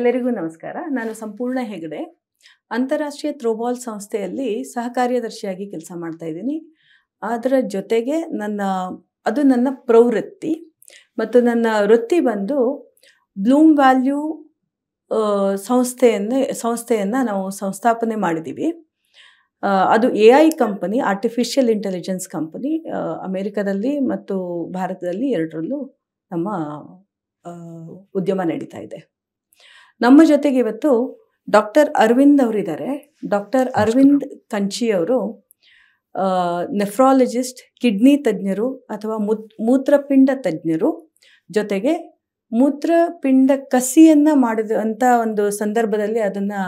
ಎಲ್ಲರಿಗೂ ನಮಸ್ಕಾರ. ನಾನು ಸಂಪೂರ್ಣ ಹೆಗಡೆ, ಅಂತಾರಾಷ್ಟ್ರೀಯ ಥ್ರೋಬಾಲ್ ಸಂಸ್ಥೆಯಲ್ಲಿ ಸಹಕಾರ್ಯದರ್ಶಿಯಾಗಿ ಕೆಲಸ ಮಾಡ್ತಾ ಇದ್ದೀನಿ. ಅದರ ಜೊತೆಗೆ ನನ್ನ ಪ್ರವೃತ್ತಿ ಮತ್ತು ನನ್ನ ವೃತ್ತಿ ಬಂದು ಬ್ಲೂಮ್ ವ್ಯಾಲ್ಯೂ ಸಂಸ್ಥೆಯನ್ನು ನಾವು ಸಂಸ್ಥಾಪನೆ ಮಾಡಿದ್ದೀವಿ. ಅದು AI company, artificial intelligence company. ಅಮೇರಿಕಾದಲ್ಲಿ ಮತ್ತು ಭಾರತದಲ್ಲಿ ಎರಡರಲ್ಲೂ ನಮ್ಮ ಉದ್ಯಮ ನಡೀತಾ ಇದೆ. ನಮ್ಮ ಜೊತೆಗೆ ಇವತ್ತು ಡಾಕ್ಟರ್ ಅರವಿಂದ್ ಅವರಿದ್ದಾರೆ. ಡಾಕ್ಟರ್ ಅರವಿಂದ್ ಕಂಚಿ ಅವರು ನೆಫ್ರಾಲಜಿಸ್ಟ್, ಕಿಡ್ನಿ ತಜ್ಞರು ಅಥವಾ ಮೂತ್ರಪಿಂಡ ತಜ್ಞರು. ಜೊತೆಗೆ ಮೂತ್ರಪಿಂಡ ಕಸಿಯನ್ನು ಮಾಡಿದಂಥ ಒಂದು ಸಂದರ್ಭದಲ್ಲಿ ಅದನ್ನು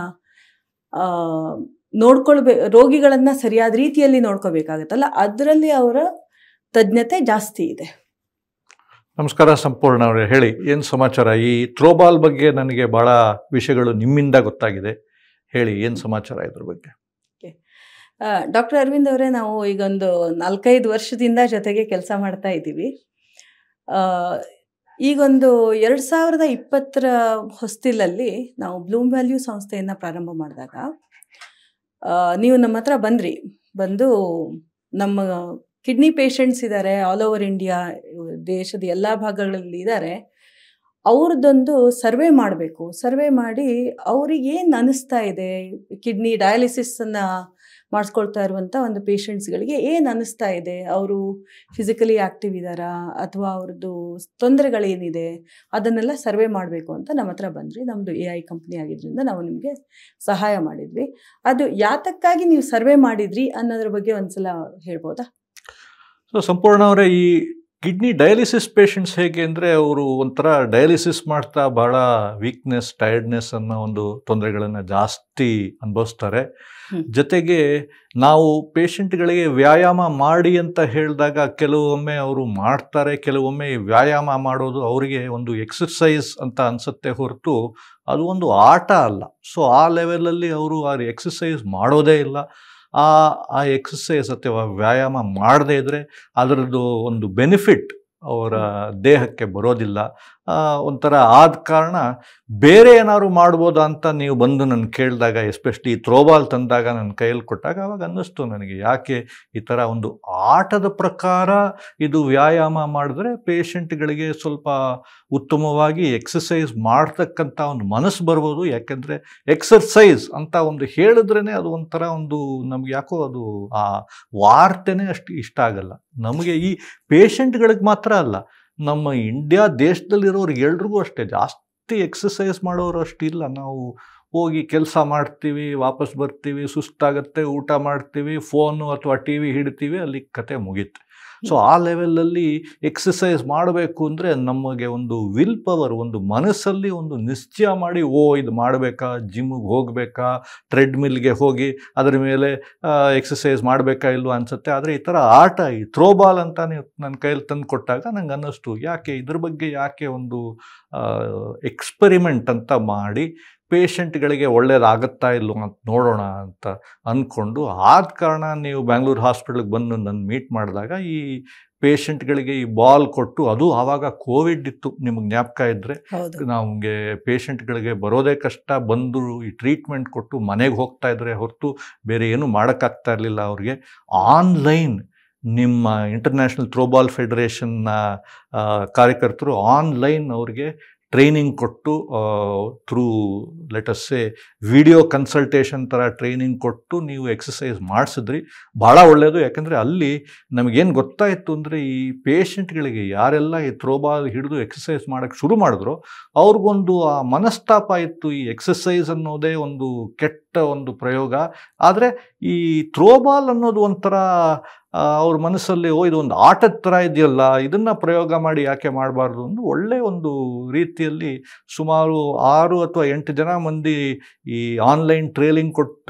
ರೋಗಿಗಳನ್ನು ಸರಿಯಾದ ರೀತಿಯಲ್ಲಿ ನೋಡ್ಕೋಬೇಕಾಗತ್ತಲ್ಲ, ಅದರಲ್ಲಿ ಅವರ ತಜ್ಞತೆ ಜಾಸ್ತಿ ಇದೆ. ನಮಸ್ಕಾರ ಸಂಪೂರ್ಣ ಅವರೇ, ಹೇಳಿ ಏನು ಸಮಾಚಾರ? ಈ ಥ್ರೋಬಾಲ್ ಬಗ್ಗೆ ನನಗೆ ಭಾಳ ವಿಷಯಗಳು ನಿಮ್ಮಿಂದ ಗೊತ್ತಾಗಿದೆ. ಹೇಳಿ ಏನು ಸಮಾಚಾರ ಇದ್ರ ಬಗ್ಗೆ? ಡಾಕ್ಟರ್ ಅರವಿಂದ್ ಅವರೇ, ನಾವು ಈಗ ಒಂದು 4-5 ವರ್ಷದಿಂದ ಜೊತೆಗೆ ಕೆಲಸ ಮಾಡ್ತಾ ಇದ್ದೀವಿ. ಈಗೊಂದು 2020ರ ಹೊಸ್ತಿಲಲ್ಲಿ ನಾವು ಬ್ಲೂಮ್ ವ್ಯಾಲ್ಯೂ ಸಂಸ್ಥೆಯನ್ನು ಪ್ರಾರಂಭ ಮಾಡಿದಾಗ ನೀವು ನಮ್ಮ ಹತ್ರ ಬಂದು ನಮ್ಮ ಕಿಡ್ನಿ ಪೇಷಂಟ್ಸ್ ಇದ್ದಾರೆ, ಆಲ್ ಓವರ್ ಇಂಡಿಯಾ, ದೇಶದ ಎಲ್ಲ ಭಾಗಗಳಲ್ಲಿ ಇದ್ದಾರೆ. ಅವ್ರದ್ದೊಂದು ಸರ್ವೆ ಮಾಡಬೇಕು. ಸರ್ವೆ ಮಾಡಿ ಅವ್ರಿಗೆ ಏನು ಅನ್ನಿಸ್ತಾ ಇದೆ, ಕಿಡ್ನಿ ಡಯಾಲಿಸಿಸನ್ನು ಮಾಡಿಸ್ಕೊಳ್ತಾ ಇರುವಂಥ ಒಂದು ಪೇಷಂಟ್ಸ್ಗಳಿಗೆ ಏನು ಅನ್ನಿಸ್ತಾ ಇದೆ, ಅವರು ಫಿಸಿಕಲಿ ಆ್ಯಕ್ಟಿವ್ ಇದ್ದಾರಾ ಅಥವಾ ಅವ್ರದ್ದು ತೊಂದರೆಗಳೇನಿದೆ, ಅದನ್ನೆಲ್ಲ ಸರ್ವೆ ಮಾಡಬೇಕು ಅಂತ ನಮ್ಮ ಹತ್ರ ಬಂದ್ರಿ. ನಮ್ಮದು AI ಕಂಪ್ನಿ ಆಗಿದ್ದರಿಂದ ನಾವು ನಿಮಗೆ ಸಹಾಯ ಮಾಡಿದ್ವಿ. ಅದು ಯಾತಕ್ಕಾಗಿ ನೀವು ಸರ್ವೆ ಮಾಡಿದ್ರಿ ಅನ್ನೋದ್ರ ಬಗ್ಗೆ ಒಂದ್ಸಲ ಹೇಳ್ಬೋದಾ? ಸೊ ಸಂಪೂರ್ಣ ಅವರೇ, ಈ ಕಿಡ್ನಿ ಡಯಾಲಿಸಿಸ್ ಪೇಷಂಟ್ಸ್ ಹೇಗೆ ಅಂದರೆ, ಅವರು ಒಂಥರ ಡಯಾಲಿಸಿಸ್ ಮಾಡ್ತಾ ಭಾಳ ವೀಕ್ನೆಸ್, ಟಯರ್ಡ್ನೆಸ್ ಅನ್ನೋ ಒಂದು ತೊಂದರೆಗಳನ್ನು ಜಾಸ್ತಿ ಅನುಭವಿಸ್ತಾರೆ. ಜೊತೆಗೆ ನಾವು ಪೇಷಂಟ್ಗಳಿಗೆ ವ್ಯಾಯಾಮ ಮಾಡಿ ಅಂತ ಹೇಳಿದಾಗ ಕೆಲವೊಮ್ಮೆ ಅವರು ಮಾಡ್ತಾರೆ, ಕೆಲವೊಮ್ಮೆ ವ್ಯಾಯಾಮ ಮಾಡೋದು ಅವರಿಗೆ ಒಂದು ಎಕ್ಸರ್ಸೈಸ್ ಅಂತ ಅನಿಸುತ್ತೆ ಹೊರತು ಅದು ಒಂದು ಆಟ ಅಲ್ಲ. ಸೊ ಆ ಲೆವೆಲಲ್ಲಿ ಅವರು ಆ ಎಕ್ಸರ್ಸೈಸ್ ಮಾಡೋದೇ ಇಲ್ಲ. ಆ ಎಕ್ಸಸೈಸ್ ಅಥವಾ ವ್ಯಾಯಾಮ ಮಾಡದೇ ಇದ್ದರೆ ಅದರದ್ದು ಒಂದು ಬೆನಿಫಿಟ್ ಅವರ ದೇಹಕ್ಕೆ ಬರೋದಿಲ್ಲ. ಒಂಥರ ಆದ ಕಾರಣ ಬೇರೆ ಏನಾದ್ರು ಮಾಡ್ಬೋದಾ ಅಂತ ನೀವು ಬಂದು ನನ್ನ ಕೇಳಿದಾಗ, ಎಸ್ಪೆಷಲಿ ಥ್ರೋಬಾಲ್ ತಂದಾಗ ನನ್ನ ಕೈಯಲ್ಲಿ ಕೊಟ್ಟಾಗ ಅವಾಗ ಅನ್ನಿಸ್ತು ನನಗೆ, ಯಾಕೆ ಈ ಥರ ಒಂದು ಆಟದ ಪ್ರಕಾರ ಇದು ವ್ಯಾಯಾಮ ಮಾಡಿದ್ರೆ ಪೇಷಂಟ್ಗಳಿಗೆ ಸ್ವಲ್ಪ ಉತ್ತಮವಾಗಿ ಎಕ್ಸಸೈಸ್ ಮಾಡ್ತಕ್ಕಂಥ ಒಂದು ಮನಸ್ಸು ಬರ್ಬೋದು. ಯಾಕೆಂದರೆ ಎಕ್ಸರ್ಸೈಸ್ ಅಂತ ಒಂದು ಹೇಳಿದ್ರೇ ಅದು ಒಂಥರ ಒಂದು ನಮ್ಗೆ ಯಾಕೋ ಅದು ಆ ವಾರ್ತೆನೇ ಅಷ್ಟು ಇಷ್ಟ ಆಗಲ್ಲ ನಮಗೆ. ಈ ಪೇಷಂಟ್ಗಳಿಗೆ ಮಾತ್ರ ಅಲ್ಲ, ನಮ್ಮ ಇಂಡಿಯಾ ದೇಶದಲ್ಲಿರೋರಿಗೆ ಎಲ್ರಿಗೂ ಅಷ್ಟೇ. ಜಾಸ್ತಿ ಎಕ್ಸಸೈಸ್ ಮಾಡೋರು ಅಷ್ಟಿಲ್ಲ. ನಾವು ಹೋಗಿ ಕೆಲಸ ಮಾಡ್ತೀವಿ, ವಾಪಸ್ ಬರ್ತೀವಿ, ಸುಸ್ತಾಗತ್ತೆ, ಊಟ ಮಾಡ್ತೀವಿ, ಫೋನು ಅಥವಾ TV ಹಿಡ್ತೀವಿ, ಅಲ್ಲಿ ಕತೆ ಮುಗೀತು. ಸೊ ಆ ಲೆವೆಲಲ್ಲಿ ಎಕ್ಸಸೈಸ್ ಮಾಡಬೇಕು ಅಂದರೆ ನಮಗೆ ಒಂದು ವಿಲ್ ಪವರ್, ಒಂದು ಮನಸ್ಸಲ್ಲಿ ಒಂದು ನಿಶ್ಚಯ ಮಾಡಿ, ಇದು ಮಾಡಬೇಕಾ, ಜಿಮ್ಮಿಗೆ ಹೋಗಬೇಕಾ, ಟ್ರೆಡ್ಮಿಲ್ಗೆ ಹೋಗಿ ಅದರ ಮೇಲೆ ಎಕ್ಸಸೈಸ್ ಮಾಡಬೇಕಾ ಇಲ್ವಾ ಅನಿಸುತ್ತೆ. ಆದರೆ ಈ ಥರ ಆಟ, ಈ ಥ್ರೋಬಾಲ್ ಅಂತ ನೀವು ನನ್ನ ಕೈಯಲ್ಲಿ ತಂದು ಕೊಟ್ಟಾಗ ನಂಗೆ ಅನ್ನಿಸ್ತು, ಇದ್ರ ಬಗ್ಗೆ ಯಾಕೆ ಒಂದು ಎಕ್ಸ್ಪೆರಿಮೆಂಟ್ ಅಂತ ಮಾಡಿ ಪೇಷಂಟ್ಗಳಿಗೆ ಒಳ್ಳೇದಾಗುತ್ತಾ ಇಲ್ಲೋ ಅಂತ ನೋಡೋಣ ಅಂತ ಅಂದ್ಕೊಂಡು, ಆದ ಕಾರಣ ನೀವು ಬ್ಯಾಂಗ್ಳೂರು ಹಾಸ್ಪಿಟ್ಲಿಗೆ ಬಂದು ನನ್ನ ಮೀಟ್ ಮಾಡಿದಾಗ ಈ ಪೇಷಂಟ್ಗಳಿಗೆ ಈ ಬಾಲ್ ಕೊಟ್ಟು, ಅದು ಆವಾಗ ಕೋವಿಡ್ ಇತ್ತು, ನಿಮಗೆ ಜ್ಞಾಪಕ ಇದ್ದರೆ, ನಮಗೆ ಪೇಷಂಟ್ಗಳಿಗೆ ಬರೋದೇ ಕಷ್ಟ, ಬಂದು ಈ ಟ್ರೀಟ್ಮೆಂಟ್ ಕೊಟ್ಟು ಮನೆಗೆ ಹೋಗ್ತಾ ಇದ್ರೆ ಹೊರತು ಬೇರೆ ಏನೂ ಮಾಡೋಕ್ಕಾಗ್ತಾ ಇರಲಿಲ್ಲ ಅವ್ರಿಗೆ. ಆನ್ಲೈನ್ ನಿಮ್ಮ ಇಂಟರ್ನ್ಯಾಷನಲ್ ಥ್ರೋಬಾಲ್ ಫೆಡರೇಷನ್ನ ಕಾರ್ಯಕರ್ತರು ಆನ್ಲೈನ್ ಅವ್ರಿಗೆ ಟ್ರೈನಿಂಗ್ ಕೊಟ್ಟು, ಥ್ರೂ ಲೆಟಸ್ಸೇ ವಿಡಿಯೋ ಕನ್ಸಲ್ಟೇಷನ್ ಥರ ಟ್ರೈನಿಂಗ್ ಕೊಟ್ಟು ನೀವು ಎಕ್ಸಸೈಸ್ ಮಾಡಿಸಿದ್ರಿ. ಭಾಳ ಒಳ್ಳೆಯದು. ಯಾಕೆಂದರೆ ಅಲ್ಲಿ ನಮಗೇನು ಗೊತ್ತಾಯಿತು ಅಂದರೆ, ಈ ಪೇಷಂಟ್ಗಳಿಗೆ ಯಾರೆಲ್ಲ ಈ ಥ್ರೋಬಾಲ್ ಹಿಡಿದು ಎಕ್ಸಸೈಸ್ ಮಾಡೋಕ್ಕೆ ಶುರು ಮಾಡಿದ್ರು ಅವ್ರಿಗೊಂದು ಆ ಮನಸ್ತಾಪ ಇತ್ತು, ಈ ಎಕ್ಸಸೈಸ್ ಅನ್ನೋದೇ ಒಂದು ಕೆಟ್ಟ ಒಂದು ಪ್ರಯೋಗ. ಆದರೆ ಈ ಥ್ರೋಬಾಲ್ ಅನ್ನೋದು ಒಂಥರ ಅವ್ರ ಮನಸ್ಸಲ್ಲಿ, ಇದೊಂದು ಆಟದ ಥರ ಇದೆಯಲ್ಲ, ಇದನ್ನು ಪ್ರಯೋಗ ಮಾಡಿ ಯಾಕೆ ಮಾಡಬಾರ್ದು ಅಂತ ಒಳ್ಳೆಯ ಒಂದು ರೀತಿಯಲ್ಲಿ ಸುಮಾರು 6 ಅಥವಾ 8 ಜನ ಮಂದಿ ಈ ಆನ್ಲೈನ್ ಟ್ರೈನಿಂಗ್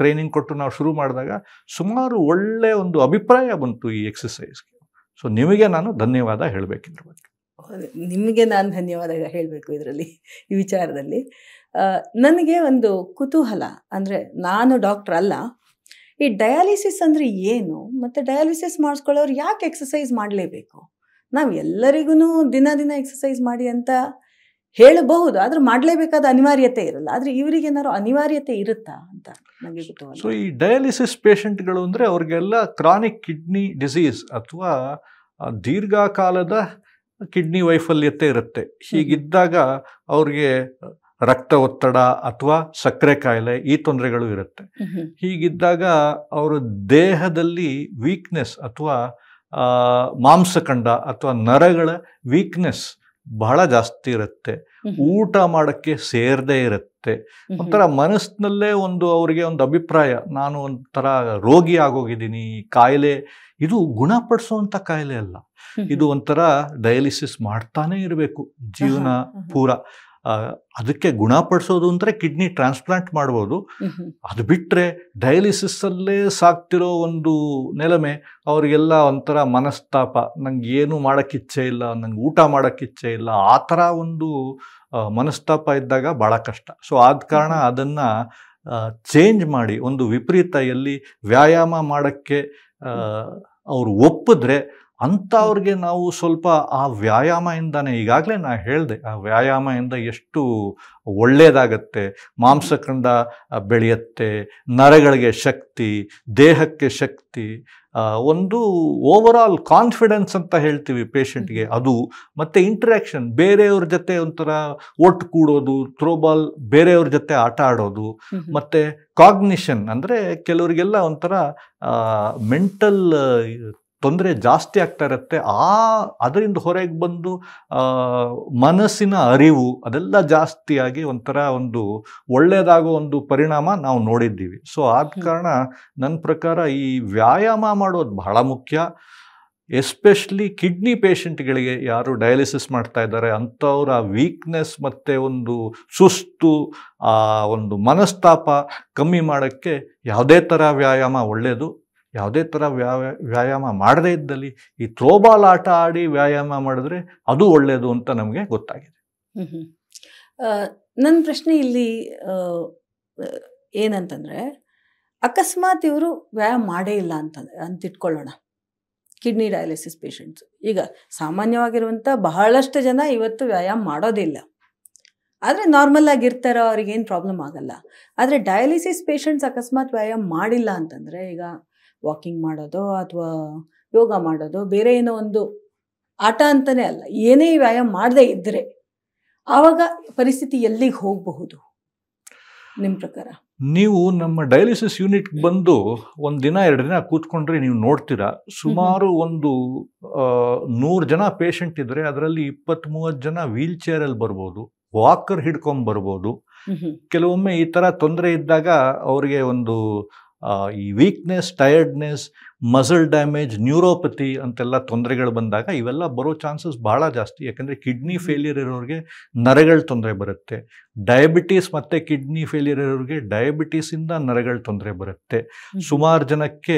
ಕೊಟ್ಟು ನಾವು ಶುರು ಮಾಡಿದಾಗ ಸುಮಾರು ಒಳ್ಳೆಯ ಒಂದು ಅಭಿಪ್ರಾಯ ಬಂತು ಈ ಎಕ್ಸಸೈಸ್ಗೆ. ಸೊ ನಿಮಗೆ ನಾನು ಧನ್ಯವಾದ ಹೇಳಬೇಕಿದ್ರ ಬಗ್ಗೆ. ನಿಮಗೆ ನಾನು ಧನ್ಯವಾದ ಹೇಳಬೇಕು ಈ ವಿಚಾರದಲ್ಲಿ. ನನಗೆ ಒಂದು ಕುತೂಹಲ, ಅಂದರೆ ನಾನು ಡಾಕ್ಟರ್ ಅಲ್ಲ, ಈ ಡಯಾಲಿಸಿಸ್ ಅಂದರೆ ಏನು, ಮತ್ತು ಡಯಾಲಿಸಿಸ್ ಮಾಡಿಸ್ಕೊಳ್ಳೋರು ಯಾಕೆ ಎಕ್ಸಸೈಸ್ ಮಾಡಲೇಬೇಕು? ನಾವು ಎಲ್ಲರಿಗೂ ದಿನ ಎಕ್ಸಸೈಸ್ ಮಾಡಿ ಅಂತ ಹೇಳಬಹುದು, ಆದ್ರೆ ಮಾಡಲೇಬೇಕಾದ ಅನಿವಾರ್ಯತೆ ಇರಲ್ಲ. ಆದ್ರೆ ಇವರಿಗೆ ಏನಾದ್ರು ಅನಿವಾರ್ಯತೆ ಇರುತ್ತಾ ಅಂತ ನನಗೆ ಗೊತ್ತು. ಸೊ ಈ ಡಯಾಲಿಸಿಸ್ ಪೇಷಂಟ್ಗಳು ಅಂದರೆ ಅವ್ರಿಗೆಲ್ಲ ಕ್ರಾನಿಕ್ ಕಿಡ್ನಿ ಡಿಸೀಸ್ ಅಥವಾ ದೀರ್ಘಕಾಲದ ಕಿಡ್ನಿ ವೈಫಲ್ಯತೆ ಇರುತ್ತೆ. ಹೀಗಿದ್ದಾಗ ಅವ್ರಿಗೆ ರಕ್ತ ಒತ್ತಡ ಅಥವಾ ಸಕ್ಕರೆ ಕಾಯಿಲೆ ಈ ತೊಂದರೆಗಳು ಇರುತ್ತೆ. ಹೀಗಿದ್ದಾಗ ಅವರ ದೇಹದಲ್ಲಿ ವೀಕ್ನೆಸ್ ಅಥವಾ ಮಾಂಸಖಂಡ ಅಥವಾ ನರಗಳ ವೀಕ್ನೆಸ್ ಬಹಳ ಜಾಸ್ತಿ ಇರುತ್ತೆ. ಊಟ ಮಾಡೋಕ್ಕೆ ಸೇರದೇ ಇರುತ್ತೆ. ಒಂಥರ ಮನಸ್ಸಿನಲ್ಲೇ ಅವರಿಗೆ ಒಂದು ಅಭಿಪ್ರಾಯ, ನಾನು ಒಂಥರ ರೋಗಿ ಆಗೋಗಿದ್ದೀನಿ, ಕಾಯಿಲೆ ಇದು ಗುಣಪಡಿಸುವಂಥ ಕಾಯಿಲೆ ಅಲ್ಲ, ಇದು ಒಂಥರ ಡಯಾಲಿಸಿಸ್ ಮಾಡ್ತಾನೆ ಇರಬೇಕು ಜೀವನ ಪೂರ. ಅದಕ್ಕೆ ಗುಣಪಡಿಸೋದು ಅಂದರೆ ಕಿಡ್ನಿ ಟ್ರಾನ್ಸ್ಪ್ಲಾಂಟ್ ಮಾಡ್ಬೋದು. ಅದು ಬಿಟ್ಟರೆ ಡಯಾಲಿಸಿಸ್ಸಲ್ಲೇ ಸಾಕ್ತಿರೋ ಒಂದು ನೆಲೆಮೆ ಅವರಿಗೆಲ್ಲ ಒಂಥರ ಮನಸ್ತಾಪ, ನಂಗೆ ಏನು ಮಾಡೋಕ್ಕಿಚ್ಛೆ ಇಲ್ಲ, ನಂಗೆ ಊಟ ಮಾಡೋಕ್ಕಿಚ್ಛೆ ಇಲ್ಲ, ಆ ಥರ ಒಂದು ಮನಸ್ತಾಪ ಇದ್ದಾಗ ಭಾಳ ಕಷ್ಟ. ಸೊ ಆದ ಕಾರಣ ಅದನ್ನು ಚೇಂಜ್ ಮಾಡಿ ಒಂದು ವಿಪರೀತ ಎಲ್ಲಿ ವ್ಯಾಯಾಮ ಮಾಡೋಕ್ಕೆ ಅವರು ಒಪ್ಪಿದ್ರೆ ಅಂಥವ್ರಿಗೆ ನಾವು ಸ್ವಲ್ಪ ಆ ವ್ಯಾಯಾಮದಿಂದಾನೆ, ಈಗಾಗಲೇ ನಾನು ಹೇಳಿದೆ, ಆ ವ್ಯಾಯಾಮದಿಂದ ಎಷ್ಟು ಒಳ್ಳೆಯದಾಗತ್ತೆ, ಮಾಂಸಖಂಡ ಬೆಳೆಯುತ್ತೆ, ನರಗಳಿಗೆ ಶಕ್ತಿ, ದೇಹಕ್ಕೆ ಶಕ್ತಿ, ಒಂದು ಓವರಾಲ್ ಕಾನ್ಫಿಡೆನ್ಸ್ ಅಂತ ಹೇಳ್ತೀವಿ ಪೇಷಂಟ್ಗೆ ಅದು, ಮತ್ತು ಇಂಟ್ರ್ಯಾಕ್ಷನ್ ಬೇರೆಯವ್ರ ಜೊತೆ ಒಂಥರ ಒಟ್ಟು ಕೂಡೋದು, ಥ್ರೋಬಾಲ್ ಬೇರೆಯವ್ರ ಜೊತೆ ಆಟ ಆಡೋದು, ಮತ್ತು ಕಾಗ್ನಿಷನ್ ಅಂದರೆ ಕೆಲವರಿಗೆಲ್ಲ ಒಂಥರ ಮೆಂಟಲ್ ತೊಂದರೆ ಜಾಸ್ತಿ ಆಗ್ತಾ ಇರುತ್ತೆ. ಅದರಿಂದ ಹೊರಗೆ ಬಂದು ಮನಸ್ಸಿನ ಅರಿವು ಅದೆಲ್ಲ ಜಾಸ್ತಿಯಾಗಿ ಒಂಥರ ಒಂದು ಒಳ್ಳೆಯದಾಗೋ ಒಂದು ಪರಿಣಾಮ ನಾವು ನೋಡಿದ್ದೀವಿ. ಸೊ ಆದ ಕಾರಣ ನನ್ನ ಪ್ರಕಾರ ಈ ವ್ಯಾಯಾಮ ಮಾಡೋದು ಬಹಳ ಮುಖ್ಯ. ಎಸ್ಪೆಷಲಿ ಕಿಡ್ನಿ ಪೇಷಂಟ್ಗಳಿಗೆ ಯಾರು ಡಯಾಲಿಸಿಸ್ ಮಾಡ್ತಾ ಇದ್ದಾರೆ ಅಂಥವ್ರ ವೀಕ್ನೆಸ್ ಮತ್ತು ಒಂದು ಸುಸ್ತು, ಒಂದು ಮನಸ್ತಾಪ ಕಮ್ಮಿ ಮಾಡೋಕ್ಕೆ ಯಾವುದೇ ಥರ ವ್ಯಾಯಾಮ ಒಳ್ಳೆಯದು. ಯಾವುದೇ ಥರ ವ್ಯಾಯಾಮ ಮಾಡದೇ ಇದ್ದಲ್ಲಿ ಈ ಥ್ರೋಬಾಲ್ ಆಟ ಆಡಿ ವ್ಯಾಯಾಮ ಮಾಡಿದ್ರೆ ಅದು ಒಳ್ಳೆಯದು ಅಂತ ನಮಗೆ ಗೊತ್ತಾಗಿದೆ. ನನ್ನ ಪ್ರಶ್ನೆ ಇಲ್ಲಿ ಏನಂತಂದರೆ, ಅಕಸ್ಮಾತ್ ಇವರು ವ್ಯಾಯಾಮ ಮಾಡೇ ಇಲ್ಲ ಅಂತಿಟ್ಕೊಳ್ಳೋಣ, ಕಿಡ್ನಿ ಡಯಾಲಿಸಿಸ್ ಪೇಷಂಟ್ಸ್. ಈಗ ಸಾಮಾನ್ಯವಾಗಿರುವಂಥ ಬಹಳಷ್ಟು ಜನ ಇವತ್ತು ವ್ಯಾಯಾಮ ಮಾಡೋದಿಲ್ಲ, ಆದರೆ ನಾರ್ಮಲ್ ಆಗಿರ್ತಾರೋ, ಅವ್ರಿಗೇನು ಪ್ರಾಬ್ಲಮ್ ಆಗಲ್ಲ. ಆದರೆ ಡಯಾಲಿಸಿಸ್ ಪೇಷಂಟ್ಸ್ ಅಕಸ್ಮಾತ್ ವ್ಯಾಯಾಮ ಮಾಡಿಲ್ಲ ಅಂತಂದರೆ, ಈಗ ವಾಕಿಂಗ್ ಮಾಡೋದು ಅಥವಾ ಯೋಗ ಮಾಡೋದು, ಬೇರೆ ಏನೋ ಒಂದು ಆಟ ಅಂತಲೇ ಅಲ್ಲ, ಏನೇ ವ್ಯಾಯಾಮ ಮಾಡದೇ ಇದ್ದರೆ ಆವಾಗ ಪರಿಸ್ಥಿತಿ ಎಲ್ಲಿಗೆ ಹೋಗಬಹುದು ನಿಮ್ಮ ಪ್ರಕಾರ? ನೀವು ನಮ್ಮ ಡಯಾಲಿಸಿಸ್ ಯೂನಿಟ್ಗೆ ಬಂದು ಒಂದು ದಿನ 2 ದಿನ ಕೂತ್ಕೊಂಡ್ರೆ ನೀವು ನೋಡ್ತೀರಾ, ಸುಮಾರು ಒಂದು 100 ಜನ ಪೇಷಂಟ್ ಇದ್ದರೆ ಅದರಲ್ಲಿ 20-30 ಜನ ವೀಲ್ ಚೇರಲ್ಲಿ ಬರ್ಬೋದು, ವಾಕರ್ ಹಿಡ್ಕೊಂಬರ್ಬೋದು. ಕೆಲವೊಮ್ಮೆ ಈ ಥರ ತೊಂದರೆ ಇದ್ದಾಗ ಅವರಿಗೆ ಒಂದು ಈ weakness, tiredness, muscle damage, neuropathy ಅಂತೆಲ್ಲ ತೊಂದರೆಗಳು ಬಂದಾಗ ಇವೆಲ್ಲ ಬರೋ ಚಾನ್ಸಸ್ ಭಾಳ ಜಾಸ್ತಿ. ಯಾಕಂದರೆ ಕಿಡ್ನಿ ಫೇಲಿಯರ್ ಇರೋರಿಗೆ ನರಗಳ ತೊಂದರೆ ಬರುತ್ತೆ, ಡಯಾಬಿಟೀಸ್ ಮತ್ತು ಕಿಡ್ನಿ ಫೇಲಿಯರ್ ಇರೋರಿಗೆ ಡಯಾಬಿಟೀಸಿಂದ ನರಗಳ ತೊಂದರೆ ಬರುತ್ತೆ. ಸುಮಾರು ಜನಕ್ಕೆ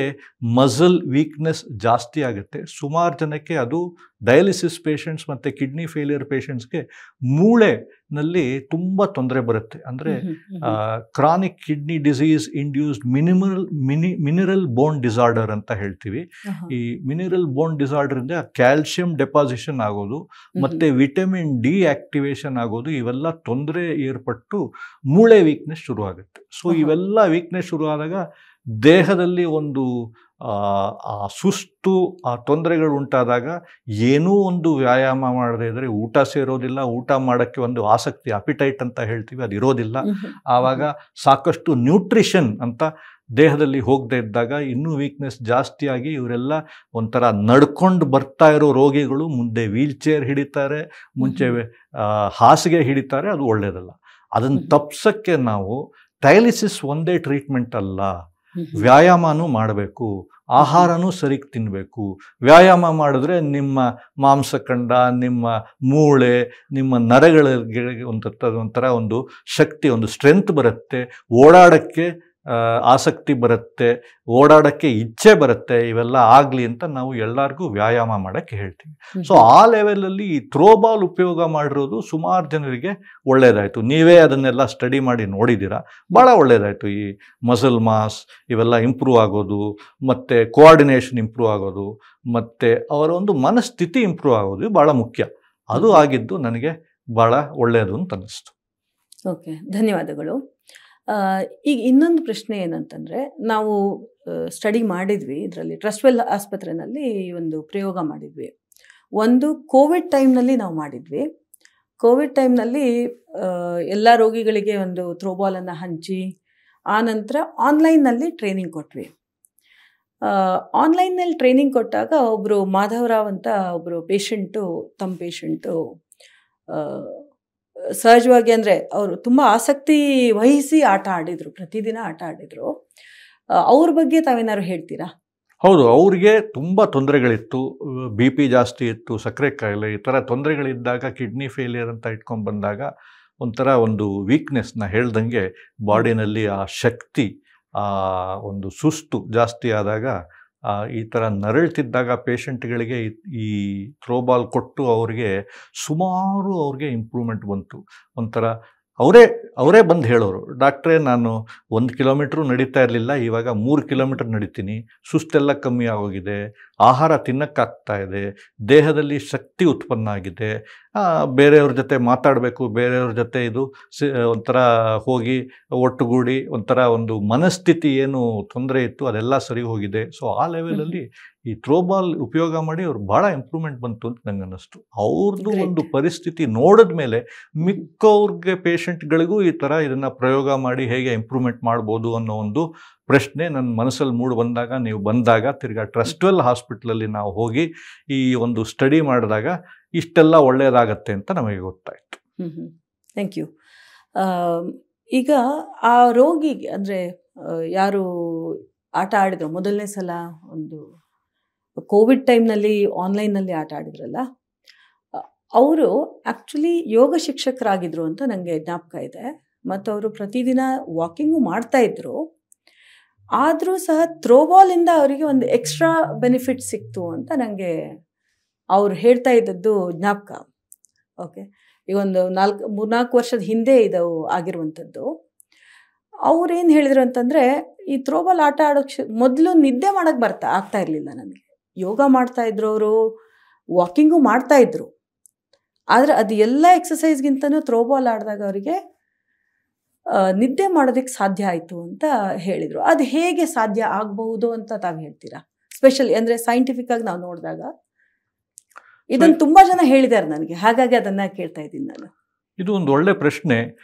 ಮಸಲ್ ವೀಕ್ನೆಸ್ ಜಾಸ್ತಿ ಆಗುತ್ತೆ. ಸುಮಾರು ಜನಕ್ಕೆ ಅದು ಡಯಾಲಿಸಿಸ್ ಪೇಷಂಟ್ಸ್ ಮತ್ತು ಕಿಡ್ನಿ ಫೇಲಿಯರ್ ಪೇಷಂಟ್ಸ್ಗೆ ಮೂಳೆನಲ್ಲಿ ತುಂಬ ತೊಂದರೆ ಬರುತ್ತೆ. ಅಂದರೆ chronic kidney disease induced mineral bone disorder ಅಂತ ಹೇಳ್ತೀವಿ. ಈ ಮಿನರಲ್ ಬೋನ್ ಡಿಸಾರ್ಡರಿಂದ ಕ್ಯಾಲ್ಸಿಯಂ ಡೆಪಾಸಿಷನ್ ಆಗೋದು ಮತ್ತು ವಿಟಮಿನ್ ಡಿ ಆಕ್ಟಿವೇಶನ್ ಆಗೋದು, ಇವೆಲ್ಲ ತೊಂದರೆ ಏರ್ಪಟ್ಟು ಮೂಳೆ ವೀಕ್ನೆಸ್ ಶುರುವಾಗುತ್ತೆ. ಸೊ ಇವೆಲ್ಲ ವೀಕ್ನೆಸ್ ಶುರುವಾದಾಗ ದೇಹದಲ್ಲಿ ಒಂದು ಆ ಸುಸ್ತು, ಆ ತೊಂದರೆಗಳು ಉಂಟಾದಾಗ ಏನೂ ಒಂದು ವ್ಯಾಯಾಮ ಮಾಡದೇ ಇದ್ದರೆ ಊಟ ಸೇರೋದಿಲ್ಲ, ಊಟ ಮಾಡೋಕ್ಕೆ ಒಂದು ಆಸಕ್ತಿ, ಅಪಿಟೈಟ್ ಅಂತ ಹೇಳ್ತೀವಿ, ಅದು ಇರೋದಿಲ್ಲ. ಆವಾಗ ಸಾಕಷ್ಟು ನ್ಯೂಟ್ರಿಷನ್ ಅಂತ ದೇಹದಲ್ಲಿ ಹೋಗದೆ ಇದ್ದಾಗ ಇನ್ನೂ ವೀಕ್ನೆಸ್ ಜಾಸ್ತಿಯಾಗಿ ಇವರೆಲ್ಲ ಒಂಥರ ನಡ್ಕೊಂಡು ಬರ್ತಾ ಇರೋ ರೋಗಿಗಳು ಮುಂದೆ ವೀಲ್ ಚೇರ್ ಹಿಡಿತಾರೆ, ಮುಂಚೆ ಹಾಸಿಗೆ ಹಿಡಿತಾರೆ. ಅದು ಒಳ್ಳೆಯದಲ್ಲ. ಅದನ್ನು ತಪ್ಸೋಕ್ಕೆ ನಾವು ಡಯಾಲಿಸಿಸ್ ಒಂದೇ ಟ್ರೀಟ್ಮೆಂಟ್ ಅಲ್ಲ, ವ್ಯಾಯಾಮನೂ ಮಾಡಬೇಕು, ಆಹಾರನೂ ಸರಿಗೆ ತಿನ್ನಬೇಕು. ವ್ಯಾಯಾಮ ಮಾಡಿದ್ರೆ ನಿಮ್ಮ ಮಾಂಸಖಂಡ, ನಿಮ್ಮ ಮೂಳೆ, ನಿಮ್ಮ ನರಗಳಿಗೆ ಒಂಥರ ಒಂದು ಶಕ್ತಿ, ಒಂದು ಸ್ಟ್ರೆಂತ್ ಬರುತ್ತೆ, ಓಡಾಡೋಕ್ಕೆ ಆಸಕ್ತಿ ಬರುತ್ತೆ, ಓಡಾಡೋಕ್ಕೆ ಇಚ್ಛೆ ಬರುತ್ತೆ. ಇವೆಲ್ಲ ಆಗಲಿ ಅಂತ ನಾವು ಎಲ್ಲರಿಗೂ ವ್ಯಾಯಾಮ ಮಾಡೋಕ್ಕೆ ಹೇಳ್ತೀವಿ. ಸೊ ಆ ಲೆವೆಲಲ್ಲಿ ಈ ಥ್ರೋಬಾಲ್ ಉಪಯೋಗ ಮಾಡಿರೋದು ಸುಮಾರು ಜನರಿಗೆ ಒಳ್ಳೆಯದಾಯಿತು. ನೀವೇ ಅದನ್ನೆಲ್ಲ ಸ್ಟಡಿ ಮಾಡಿ ನೋಡಿದ್ದೀರಾ, ಭಾಳ ಒಳ್ಳೆಯದಾಯಿತು. ಈ ಮಸಲ್ ಮಾಸ್ ಇವೆಲ್ಲ ಇಂಪ್ರೂವ್ ಆಗೋದು, ಮತ್ತು ಕೋಆರ್ಡಿನೇಷನ್ ಇಂಪ್ರೂವ್ ಆಗೋದು, ಮತ್ತು ಅವರ ಒಂದು ಮನಸ್ಥಿತಿ ಇಂಪ್ರೂವ್ ಆಗೋದು ಭಾಳ ಮುಖ್ಯ. ಅದು ಆಗಿದ್ದು ನನಗೆ ಭಾಳ ಒಳ್ಳೆಯದು ಅಂತ ಅನ್ನಿಸ್ತು. ಓಕೆ, ಧನ್ಯವಾದಗಳು. ಈಗ ಇನ್ನೊಂದು ಪ್ರಶ್ನೆ ಏನಂತಂದರೆ, ನಾವು ಸ್ಟಡಿ ಮಾಡಿದ್ವಿ, ಇದರಲ್ಲಿ ಟ್ರಸ್ಟ್ವೆಲ್ ಆಸ್ಪತ್ರೆಯಲ್ಲಿ ಒಂದು ಪ್ರಯೋಗ ಮಾಡಿದ್ವಿ. ಒಂದು ಕೋವಿಡ್ ಟೈಮ್ನಲ್ಲಿ ನಾವು ಮಾಡಿದ್ವಿ. ಕೋವಿಡ್ ಟೈಮ್ನಲ್ಲಿ ಎಲ್ಲ ರೋಗಿಗಳಿಗೆ ಒಂದು ಥ್ರೋಬಾಲನ್ನು ಹಂಚಿ ಆನಂತರ ಆನ್ಲೈನ್ನಲ್ಲಿ ಟ್ರೈನಿಂಗ್ ಕೊಟ್ವಿ. ಆನ್ಲೈನ್ನಲ್ಲಿ ಟ್ರೈನಿಂಗ್ ಕೊಟ್ಟಾಗ ಒಬ್ಬರು ಮಾಧವರಾವ್ ಅಂತ ಒಬ್ಬರು ತಮ್ಮ ಪೇಷಂಟು ಸಹಜವಾಗಿ ಅಂದರೆ ಅವರು ತುಂಬ ಆಸಕ್ತಿ ವಹಿಸಿ ಆಟ ಆಡಿದರು, ಪ್ರತಿದಿನ ಆಟ ಆಡಿದರು. ಅವ್ರ ಬಗ್ಗೆ ತಾವೇನಾದ್ರು ಹೇಳ್ತೀರಾ? ಹೌದು, ಅವ್ರಿಗೆ ತುಂಬ ತೊಂದರೆಗಳಿತ್ತು. BP ಜಾಸ್ತಿ ಇತ್ತು, ಸಕ್ಕರೆ ಕಾಯಿಲೆ, ಈ ಥರ ತೊಂದರೆಗಳಿದ್ದಾಗ ಕಿಡ್ನಿ ಫೇಲಿಯರ್ ಅಂತ ಇಟ್ಕೊಂಡು ಬಂದಾಗ ಒಂಥರ ಒಂದು ವೀಕ್ನೆಸ್ನ ಹೇಳ್ದಂಗೆ ಬಾಡಿನಲ್ಲಿ ಆ ಶಕ್ತಿ, ಆ ಒಂದು ಸುಸ್ತು ಜಾಸ್ತಿ ಆದಾಗ ಈ ಥರ ನರಳ್ತಿದ್ದಾಗ ಪೇಷಂಟ್ಗಳಿಗೆ ಈ ಥ್ರೋಬಾಲ್ ಕೊಟ್ಟು ಅವ್ರಿಗೆ ಸುಮಾರು ಅವ್ರಿಗೆ ಇಂಪ್ರೂವ್ಮೆಂಟ್ ಬಂತು. ಒಂಥರ ಅವರೇ ಬಂದು ಹೇಳೋರು, ಡಾಕ್ಟ್ರೇ ನಾನು 1 ಕಿಲೋಮೀಟ್ರು ನಡೀತಾ ಇರಲಿಲ್ಲ, ಇವಾಗ 3 ಕಿಲೋಮೀಟರ್ ನಡೀತೀನಿ, ಸುಸ್ತೆಲ್ಲ ಕಮ್ಮಿ ಆಗೋಗಿದೆ, ಆಹಾರ ತಿನ್ನಕ್ಕಾಗ್ತಾ ಇದೆ, ದೇಹದಲ್ಲಿ ಶಕ್ತಿ ಉತ್ಪನ್ನ ಆಗಿದೆ, ಬೇರೆಯವ್ರ ಜೊತೆ ಮಾತಾಡಬೇಕು, ಬೇರೆಯವ್ರ ಜೊತೆ ಇದು ಒಂಥರ ಹೋಗಿ ಒಟ್ಟುಗೂಡಿ ಒಂಥರ ಒಂದು ಮನಸ್ಥಿತಿ ಏನು ತೊಂದರೆ ಇತ್ತು ಅದೆಲ್ಲ ಸರಿ ಹೋಗಿದೆ. ಸೊ ಆ ಲೆವೆಲಲ್ಲಿ ಈ ಥ್ರೋಬಾಲ್ ಉಪಯೋಗ ಮಾಡಿ ಅವ್ರು ಭಾಳ ಇಂಪ್ರೂವ್ಮೆಂಟ್ ಬಂತು ಅಂತ ನಂಗೆ ಅನ್ನಿಸ್ತು. ಅವ್ರದ್ದು ಒಂದು ಪರಿಸ್ಥಿತಿ ನೋಡಿದ ಮೇಲೆ ಮಿಕ್ಕವ್ರಿಗೆ ಪೇಷಂಟ್ಗಳಿಗೂ ಈ ಥರ ಇದನ್ನು ಪ್ರಯೋಗ ಮಾಡಿ ಹೇಗೆ ಇಂಪ್ರೂವ್ಮೆಂಟ್ ಮಾಡ್ಬೋದು ಅನ್ನೋ ಒಂದು ಪ್ರಶ್ನೆ ನನ್ನ ಮನಸ್ಸಲ್ಲಿ ಮೂಡಿ ಬಂದಾಗ, ನೀವು ಬಂದಾಗ ತಿರ್ಗಾ ಟ್ರಸ್ಟ್ವೆಲ್ ಹಾಸ್ಪಿಟ್ಲಲ್ಲಿ ನಾವು ಹೋಗಿ ಈ ಒಂದು ಸ್ಟಡಿ ಮಾಡಿದಾಗ ಇಷ್ಟೆಲ್ಲ ಒಳ್ಳೆಯದಾಗತ್ತೆ ಅಂತ ನಮಗೆ ಗೊತ್ತಾಯಿತು. Thank you. ಈಗ ಆ ರೋಗಿಗೆ ಅಂದರೆ ಯಾರು ಆಟ ಆಡಿದ್ರು ಮೊದಲನೇ ಸಲ ಒಂದು ಕೋವಿಡ್ ಟೈಮ್ನಲ್ಲಿ ಆನ್ಲೈನ್ನಲ್ಲಿ ಆಟ ಆಡಿದ್ರಲ್ಲ, ಅವರು ಆ್ಯಕ್ಚುಲಿ ಯೋಗ ಶಿಕ್ಷಕರಾಗಿದ್ದರು ಅಂತ ನನಗೆ ಜ್ಞಾಪಕ ಇದೆ. ಮತ್ತು ಅವರು ಪ್ರತಿದಿನ ವಾಕಿಂಗು ಮಾಡ್ತಾಯಿದ್ರು. ಆದರೂ ಸಹ ಥ್ರೋಬಾಲಿಂದ ಅವರಿಗೆ ಒಂದು ಎಕ್ಸ್ಟ್ರಾ ಬೆನಿಫಿಟ್ ಸಿಕ್ತು ಅಂತ ನನಗೆ ಅವ್ರು ಹೇಳ್ತಾ ಇದ್ದದ್ದು ಜ್ಞಾಪಕ. ಓಕೆ, ಈಗ ಒಂದು 3-4 ವರ್ಷದ ಹಿಂದೆ ಇದು ಆಗಿರುವಂಥದ್ದು. ಅವ್ರೇನು ಹೇಳಿದ್ರು ಅಂತಂದರೆ, ಈ ಥ್ರೋಬಾಲ್ ಆಟ ಆಡೋಕ್ಕೆ ಮೊದಲು ನಿದ್ದೆ ಮಾಡೋಕ್ಕೆ ಆಗ್ತಾ ಇರಲಿಲ್ಲ ನನಗೆ. ಯೋಗ ಮಾಡ್ತಾಯಿದ್ರು ಅವರು, ವಾಕಿಂಗು ಮಾಡ್ತಾಯಿದ್ರು. ಆದರೆ ಅದು ಎಲ್ಲ ಎಕ್ಸಸೈಸ್ಗಿಂತನೂ ಥ್ರೋಬಾಲ್ ಆಡಿದಾಗ ಅವರಿಗೆ ನಿದ್ದೆ ಮಾಡೋದಕ್ಕೆ ಸಾಧ್ಯ ಆಯಿತು ಅಂತ ಹೇಳಿದರು. ಅದು ಹೇಗೆ ಸಾಧ್ಯ ಆಗಬಹುದು ಅಂತ ತಾವು ಹೇಳ್ತೀರಾ? ಸ್ಪೆಷಲಿ ಅಂದರೆ ಸೈಂಟಿಫಿಕ್ ಆಗಿ ನಾವು ನೋಡಿದಾಗ ಇದನ್ನು ತುಂಬ ಜನ ಹೇಳಿದ್ದಾರೆ ನನಗೆ, ಹಾಗಾಗಿ ಅದನ್ನು ಕೇಳ್ತಾ ಇದ್ದೀನಿ ನಾನು. ಇದು ಒಂದು ಒಳ್ಳೆ ಪ್ರಶ್ನೆ.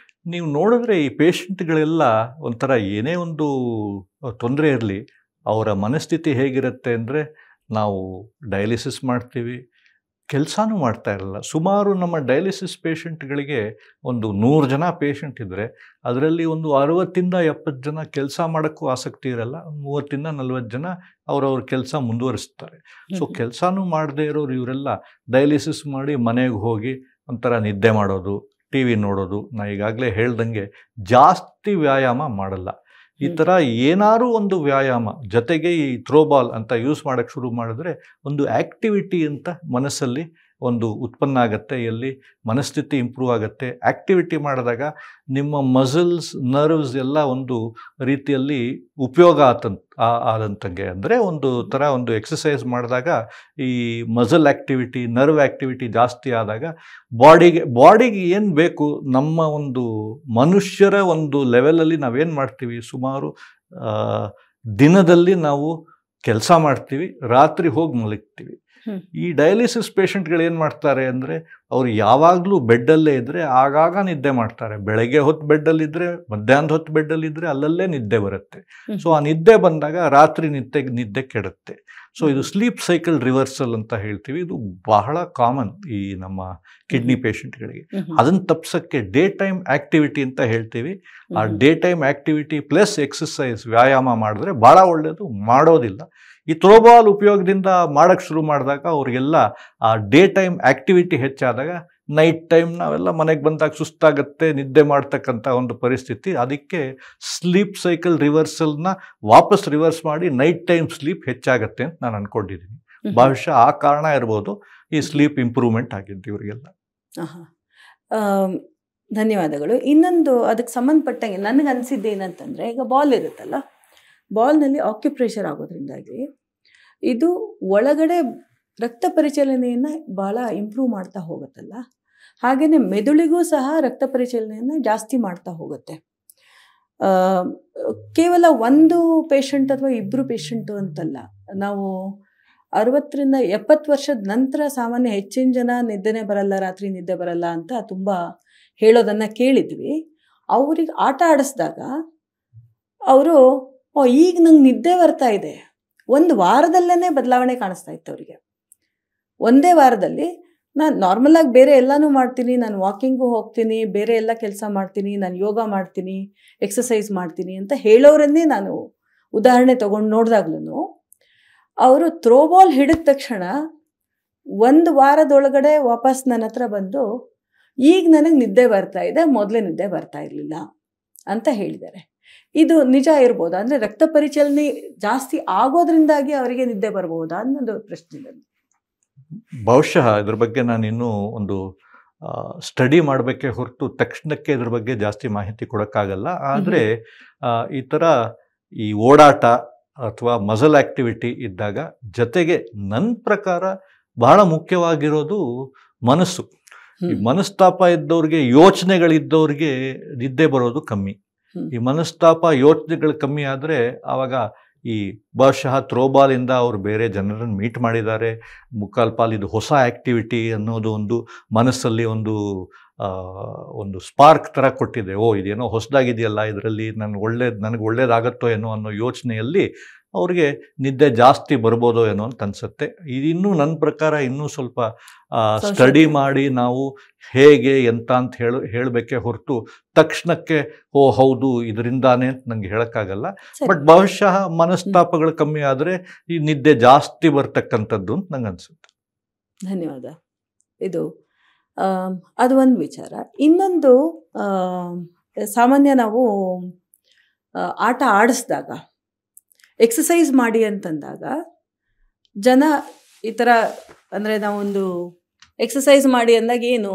ನೀವು ನೋಡಿದ್ರೆ ಈ ಪೇಷಂಟ್ಗಳೆಲ್ಲ ಒಂಥರ ಏನೇ ಒಂದು ತೊಂದರೆ ಇರಲಿ, ಅವರ ಮನಸ್ಥಿತಿ ಹೇಗಿರುತ್ತೆ ಅಂದರೆ, ನಾವು ಡಯಾಲಿಸಿಸ್ ಮಾಡ್ತೀವಿ, ಕೆಲಸನೂ ಮಾಡ್ತಾ ಇರಲ್ಲ. ಸುಮಾರು ನಮ್ಮ ಡಯಾಲಿಸಿಸ್ ಪೇಷಂಟ್ಗಳಿಗೆ ಒಂದು 100 ಜನ ಪೇಷಂಟ್ ಇದ್ದರೆ ಅದರಲ್ಲಿ ಒಂದು 60-70 ಜನ ಕೆಲಸ ಮಾಡೋಕ್ಕೂ ಆಸಕ್ತಿ ಇರಲ್ಲ, 30-40 ಜನ ಅವ್ರವ್ರ ಕೆಲಸ ಮುಂದುವರಿಸ್ತಾರೆ. ಸೊ ಕೆಲಸನೂ ಮಾಡದೇ ಇರೋರು ಇವರೆಲ್ಲ ಡಯಾಲಿಸಿಸ್ ಮಾಡಿ ಮನೆಗೆ ಹೋಗಿ ಒಂಥರ ನಿದ್ದೆ ಮಾಡೋದು, TV ನೋಡೋದು. ನಾ ಈಗಾಗಲೇ ಹೇಳ್ದಂಗೆ ಜಾಸ್ತಿ ವ್ಯಾಯಾಮ ಮಾಡಲ್ಲ. ಈ ಥರ ಏನಾದರೂ ಒಂದು ವ್ಯಾಯಾಮ ಜೊತೆಗೆ ಈ ಥ್ರೋಬಾಲ್ ಅಂತ ಯೂಸ್ ಮಾಡೋಕ್ಕೆ ಶುರು ಮಾಡಿದ್ರೆ ಒಂದು ಆ್ಯಕ್ಟಿವಿಟಿ ಅಂತ ಮನಸ್ಸಲ್ಲಿ ಒಂದು ಉತ್ಪನ್ನ ಆಗುತ್ತೆ, ಎಲ್ಲಿ ಮನಸ್ಥಿತಿ ಇಂಪ್ರೂವ್ ಆಗುತ್ತೆ. ಆ್ಯಕ್ಟಿವಿಟಿ ಮಾಡಿದಾಗ ನಿಮ್ಮ ಮಸಲ್ಸ್, ನರ್ವ್ಸ್ ಎಲ್ಲ ಒಂದು ರೀತಿಯಲ್ಲಿ ಉಪಯೋಗ ಆದಂತಂಗೆ. ಅಂದರೆ ಒಂದು ಥರ ಒಂದು ಎಕ್ಸಸೈಸ್ ಮಾಡಿದಾಗ ಈ ಮಸಲ್ ಆ್ಯಕ್ಟಿವಿಟಿ, ನರ್ವ್ ಆ್ಯಕ್ಟಿವಿಟಿ ಜಾಸ್ತಿ ಆದಾಗ ಬಾಡಿಗೆ ಏನು ಬೇಕು, ನಮ್ಮ ಒಂದು ಮನುಷ್ಯರ ಒಂದು ಲೆವೆಲಲ್ಲಿ ನಾವೇನು ಮಾಡ್ತೀವಿ, ಸುಮಾರು ದಿನದಲ್ಲಿ ನಾವು ಕೆಲಸ ಮಾಡ್ತೀವಿ, ರಾತ್ರಿ ಹೋಗಿ ಮಲಗ್ತೀವಿ. ಈ ಡಯಾಲಿಸಿಸ್ ಪೇಷಂಟ್ಗಳು ಏನು ಮಾಡ್ತಾರೆ ಅಂದರೆ, ಅವ್ರು ಯಾವಾಗಲೂ ಬೆಡ್ಡಲ್ಲೇ ಇದ್ದರೆ ಆಗಾಗ ನಿದ್ದೆ ಮಾಡ್ತಾರೆ. ಬೆಳಗ್ಗೆ ಹೊತ್ತು ಬೆಡ್ಡಲ್ಲಿದ್ದರೆ, ಮಧ್ಯಾಹ್ನದ ಹೊತ್ತು ಬೆಡ್ಡಲ್ಲಿದ್ದರೆ ಅಲ್ಲಲ್ಲೇ ನಿದ್ದೆ ಬರುತ್ತೆ. ಸೊ ಆ ನಿದ್ದೆ ಬಂದಾಗ ರಾತ್ರಿ ನಿದ್ದೆ ಕೆಡುತ್ತೆ. ಸೊ ಇದು ಸ್ಲೀಪ್ ಸೈಕಲ್ ರಿವರ್ಸಲ್ ಅಂತ ಹೇಳ್ತೀವಿ. ಇದು ಬಹಳ ಕಾಮನ್ ಈ ನಮ್ಮ ಕಿಡ್ನಿ ಪೇಷಂಟ್ಗಳಿಗೆ. ಅದನ್ನು ತಪ್ಪಿಸೋಕ್ಕೆ ಡೇ ಟೈಮ್ ಆ್ಯಕ್ಟಿವಿಟಿ ಅಂತ ಹೇಳ್ತೀವಿ. ಆ day time activity plus exercise, ವ್ಯಾಯಾಮ ಮಾಡಿದ್ರೆ ಭಾಳ ಒಳ್ಳೆಯದು. ಮಾಡೋದಿಲ್ಲ, ಈ ಥ್ರೋಬಾಲ್ ಉಪಯೋಗದಿಂದ ಮಾಡೋಕ್ಕೆ ಶುರು ಮಾಡಿದಾಗ ಅವರಿಗೆಲ್ಲ ಆ ಡೇ ಟೈಮ್ ಆ್ಯಕ್ಟಿವಿಟಿ ಹೆಚ್ಚಾದಾಗ ನೈಟ್ ಟೈಮ್ ನಾವೆಲ್ಲ ಮನೆಗೆ ಬಂದಾಗ ಸುಸ್ತಾಗುತ್ತೆ, ನಿದ್ದೆ ಮಾಡ್ತಕ್ಕಂಥ ಒಂದು ಪರಿಸ್ಥಿತಿ. ಅದಕ್ಕೆ ಸ್ಲೀಪ್ ಸೈಕಲ್ ರಿವರ್ಸಲ್ನ ವಾಪಸ್ ರಿವರ್ಸ್ ಮಾಡಿ ನೈಟ್ ಟೈಮ್ ಸ್ಲೀಪ್ ಹೆಚ್ಚಾಗತ್ತೆ ಅಂತ ನಾನು ಅಂದ್ಕೊಂಡಿದ್ದೀನಿ. ಬಹುಶಃ ಆ ಕಾರಣ ಇರ್ಬೋದು ಈ ಸ್ಲೀಪ್ ಇಂಪ್ರೂವ್ಮೆಂಟ್ ಆಗಿದ್ದು ಇವರಿಗೆಲ್ಲ. ಧನ್ಯವಾದಗಳು. ಇನ್ನೊಂದು ಅದಕ್ಕೆ ಸಂಬಂಧಪಟ್ಟಂಗೆ ನನಗೆ ಅನಿಸಿದ್ದು ಏನಂತಂದರೆ, ಈಗ ಬಾಲ್ ಇರುತ್ತಲ್ಲ, ಬಾಲ್ನಲ್ಲಿ ಆಕ್ಯುಪ್ರೆಷರ್ ಆಗೋದ್ರಿಂದಾಗಿ ಇದು ಒಳಗಡೆ ರಕ್ತ ಪರಿಚಲನೆಯನ್ನು ಭಾಳ ಇಂಪ್ರೂವ್ ಮಾಡ್ತಾ ಹೋಗುತ್ತಲ್ಲ. ಹಾಗೆಯೇ ಮೆದುಳಿಗೂ ಸಹ ರಕ್ತ ಪರಿಚಲನೆಯನ್ನು ಜಾಸ್ತಿ ಮಾಡ್ತಾ ಹೋಗುತ್ತೆ. ಕೇವಲ ಒಂದು ಪೇಷಂಟ್ ಅಥವಾ ಇಬ್ಬರು ಪೇಷಂಟು ಅಂತಲ್ಲ, ನಾವು 60ರಿಂದ 70 ವರ್ಷದ ನಂತರ ಸಾಮಾನ್ಯ ಹೆಚ್ಚಿನ ಜನ ನಿದ್ದೆನೇ ಬರಲ್ಲ, ರಾತ್ರಿ ನಿದ್ದೆ ಬರಲ್ಲ ಅಂತ ತುಂಬ ಹೇಳೋದನ್ನು ಕೇಳಿದ್ವಿ. ಅವ್ರಿಗೆ ಆಟ ಆಡಿಸಿದಾಗ ಅವರು ಈಗ ನಂಗೆ ನಿದ್ದೆ ಬರ್ತಾ ಇದೆ, ಒಂದು ವಾರದಲ್ಲೇ ಬದಲಾವಣೆ ಕಾಣಿಸ್ತಾ ಇತ್ತು ಅವರಿಗೆ. ಒಂದೇ ವಾರದಲ್ಲಿ ನಾನು ನಾರ್ಮಲಾಗಿ ಬೇರೆ ಎಲ್ಲನೂ ಮಾಡ್ತೀನಿ, ನಾನು ವಾಕಿಂಗು ಹೋಗ್ತೀನಿ, ಬೇರೆ ಎಲ್ಲ ಕೆಲಸ ಮಾಡ್ತೀನಿ, ನಾನು ಯೋಗ ಮಾಡ್ತೀನಿ, ಎಕ್ಸಸೈಸ್ ಮಾಡ್ತೀನಿ ಅಂತ ಹೇಳೋರನ್ನೇ ನಾನು ಉದಾಹರಣೆ ತೊಗೊಂಡು ನೋಡಿದಾಗ್ಲೂ ಅವರು ಥ್ರೋಬಾಲ್ ಹಿಡಿದ ತಕ್ಷಣ ಒಂದು ವಾರದೊಳಗಡೆ ವಾಪಸ್ ನನ್ನ ಹತ್ರ ಬಂದು ಈಗ ನನಗೆ ನಿದ್ದೆ ಬರ್ತಾ ಇದೆ, ಮೊದಲೇ ನಿದ್ದೆ ಬರ್ತಾ ಇರಲಿಲ್ಲ ಅಂತ ಹೇಳಿದ್ದಾರೆ. ಇದು ನಿಜ ಇರ್ಬೋದಾ? ಅಂದರೆ ರಕ್ತ ಪರಿಚಲನೆ ಜಾಸ್ತಿ ಆಗೋದ್ರಿಂದಾಗಿ ಅವರಿಗೆ ನಿದ್ದೆ ಬರ್ಬೋದಾ ಅನ್ನೋದು ಪ್ರಶ್ನೆ. ಬಹುಶಃ ಇದ್ರ ಬಗ್ಗೆ ನಾನು ಇನ್ನೂ ಒಂದು ಸ್ಟಡಿ ಮಾಡಬೇಕೇ ಹೊರತು ತಕ್ಷಣಕ್ಕೆ ಇದ್ರ ಬಗ್ಗೆ ಜಾಸ್ತಿ ಮಾಹಿತಿ ಕೊಡೋಕ್ಕಾಗಲ್ಲ. ಆದರೆ ಈ ಥರ ಈ ಓಡಾಟ ಅಥವಾ ಮಸಲ್ ಆಕ್ಟಿವಿಟಿ ಇದ್ದಾಗ ಜೊತೆಗೆ ನನ್ನ ಪ್ರಕಾರ ಬಹಳ ಮುಖ್ಯವಾಗಿರೋದು ಮನಸ್ಸು. ಈ ಮನಸ್ತಾಪ ಇದ್ದವ್ರಿಗೆ, ಯೋಚನೆಗಳಿದ್ದವ್ರಿಗೆ ನಿದ್ದೆ ಬರೋದು ಕಮ್ಮಿ. ಈ ಮನಸ್ತಾಪ ಯೋಚನೆಗಳು ಕಮ್ಮಿ ಆದರೆ ಆವಾಗ ಈ ಬಹುಶಃ ಥ್ರೋಬಾಲಿಂದ ಅವರು ಬೇರೆ ಜನರನ್ನು ಮೀಟ್ ಮಾಡಿದ್ದಾರೆ. ಮುಕ್ಕಾಲು ಪಾಲು ಇದು ಹೊಸ ಆ್ಯಕ್ಟಿವಿಟಿ ಅನ್ನೋದು ಒಂದು ಮನಸ್ಸಲ್ಲಿ ಒಂದು ಸ್ಪಾರ್ಕ್ ಥರ ಕೊಟ್ಟಿದೆ. ಇದೇನೋ ಹೊಸದಾಗಿದೆಯಲ್ಲ, ಇದರಲ್ಲಿ ನನಗೆ ಒಳ್ಳೇದಾಗತ್ತೋ ಏನೋ ಅನ್ನೋ ಯೋಚನೆಯಲ್ಲಿ ಅವ್ರಿಗೆ ನಿದ್ದೆ ಜಾಸ್ತಿ ಬರ್ಬೋದೋ ಏನೋ ಅಂತ ಅನಿಸುತ್ತೆ. ಇನ್ನೂ ನನ್ನ ಪ್ರಕಾರ ಇನ್ನೂ ಸ್ವಲ್ಪ ಸ್ಟಡಿ ಮಾಡಿ ನಾವು ಹೇಗೆ ಎಂತ ಅಂತ ಹೇಳಬೇಕೇ ಹೊರತು ತಕ್ಷಣಕ್ಕೆ ಹೌದು ಇದರಿಂದಾನೇ ಅಂತ ನಂಗೆ ಹೇಳೋಕ್ಕಾಗಲ್ಲ. ಬಟ್ ಬಹುಶಃ ಮನಸ್ತಾಪಗಳು ಕಮ್ಮಿ ಆದರೆ ಈ ನಿದ್ದೆ ಜಾಸ್ತಿ ಬರ್ತಕ್ಕಂಥದ್ದು ಅಂತ ನಂಗೆ ಅನಿಸುತ್ತೆ. ಧನ್ಯವಾದ. ಇದು ಅದು ಒಂದು ವಿಚಾರ. ಇನ್ನೊಂದು, ಸಾಮಾನ್ಯ ನಾವು ಆಟ ಆಡಿಸಿದಾಗ, ಎಕ್ಸಸೈಸ್ ಮಾಡಿ ಅಂತಂದಾಗ ಜನ ಈ ಥರ, ಅಂದರೆ ನಾವೊಂದು ಎಕ್ಸಸೈಸ್ ಮಾಡಿ ಅಂದಾಗ ಏನು,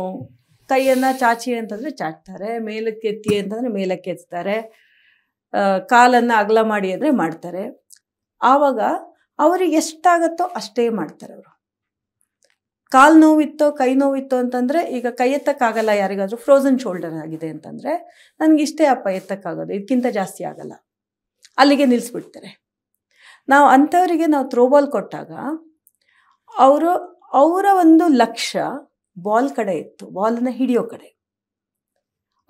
ಕೈಯನ್ನು ಚಾಚಿ ಅಂತಂದರೆ ಚಾಚ್ತಾರೆ, ಮೇಲಕ್ಕೆ ಎತ್ತಿ ಅಂತಂದರೆ ಮೇಲಕ್ಕೆ ಎತ್ತಾರೆ, ಕಾಲನ್ನು ಅಗಲ ಮಾಡಿ ಅಂದರೆ ಮಾಡ್ತಾರೆ. ಆವಾಗ ಅವ್ರಿಗೆ ಎಷ್ಟಾಗತ್ತೋ ಅಷ್ಟೇ ಮಾಡ್ತಾರೆ ಅವರು. ಕಾಲು ನೋವಿತ್ತೋ ಕೈ ನೋವಿತ್ತೋ ಅಂತಂದರೆ, ಈಗ ಕೈ ಎತ್ತಕ್ಕಾಗಲ್ಲ ಯಾರಿಗಾದರೂ, ಫ್ರೋಝನ್ ಶೋಲ್ಡರ್ ಆಗಿದೆ ಅಂತಂದರೆ ನನಗಿಷ್ಟೇ ಅಪ್ಪ ಎತ್ತಕ್ಕಾಗೋದು, ಇದಕ್ಕಿಂತ ಜಾಸ್ತಿ ಆಗಲ್ಲ, ಅಲ್ಲಿಗೆ ನಿಲ್ಲಿಸ್ಬಿಡ್ತಾರೆ. ನಾವು ಅಂಥವರಿಗೆ ನಾವು ಥ್ರೋಬಾಲ್ ಕೊಟ್ಟಾಗ ಅವರ ಒಂದು ಲಕ್ಷ್ಯ ಬಾಲ್ ಕಡೆ ಇತ್ತು, ಬಾಲನ್ನು ಹಿಡಿಯೋ ಕಡೆ.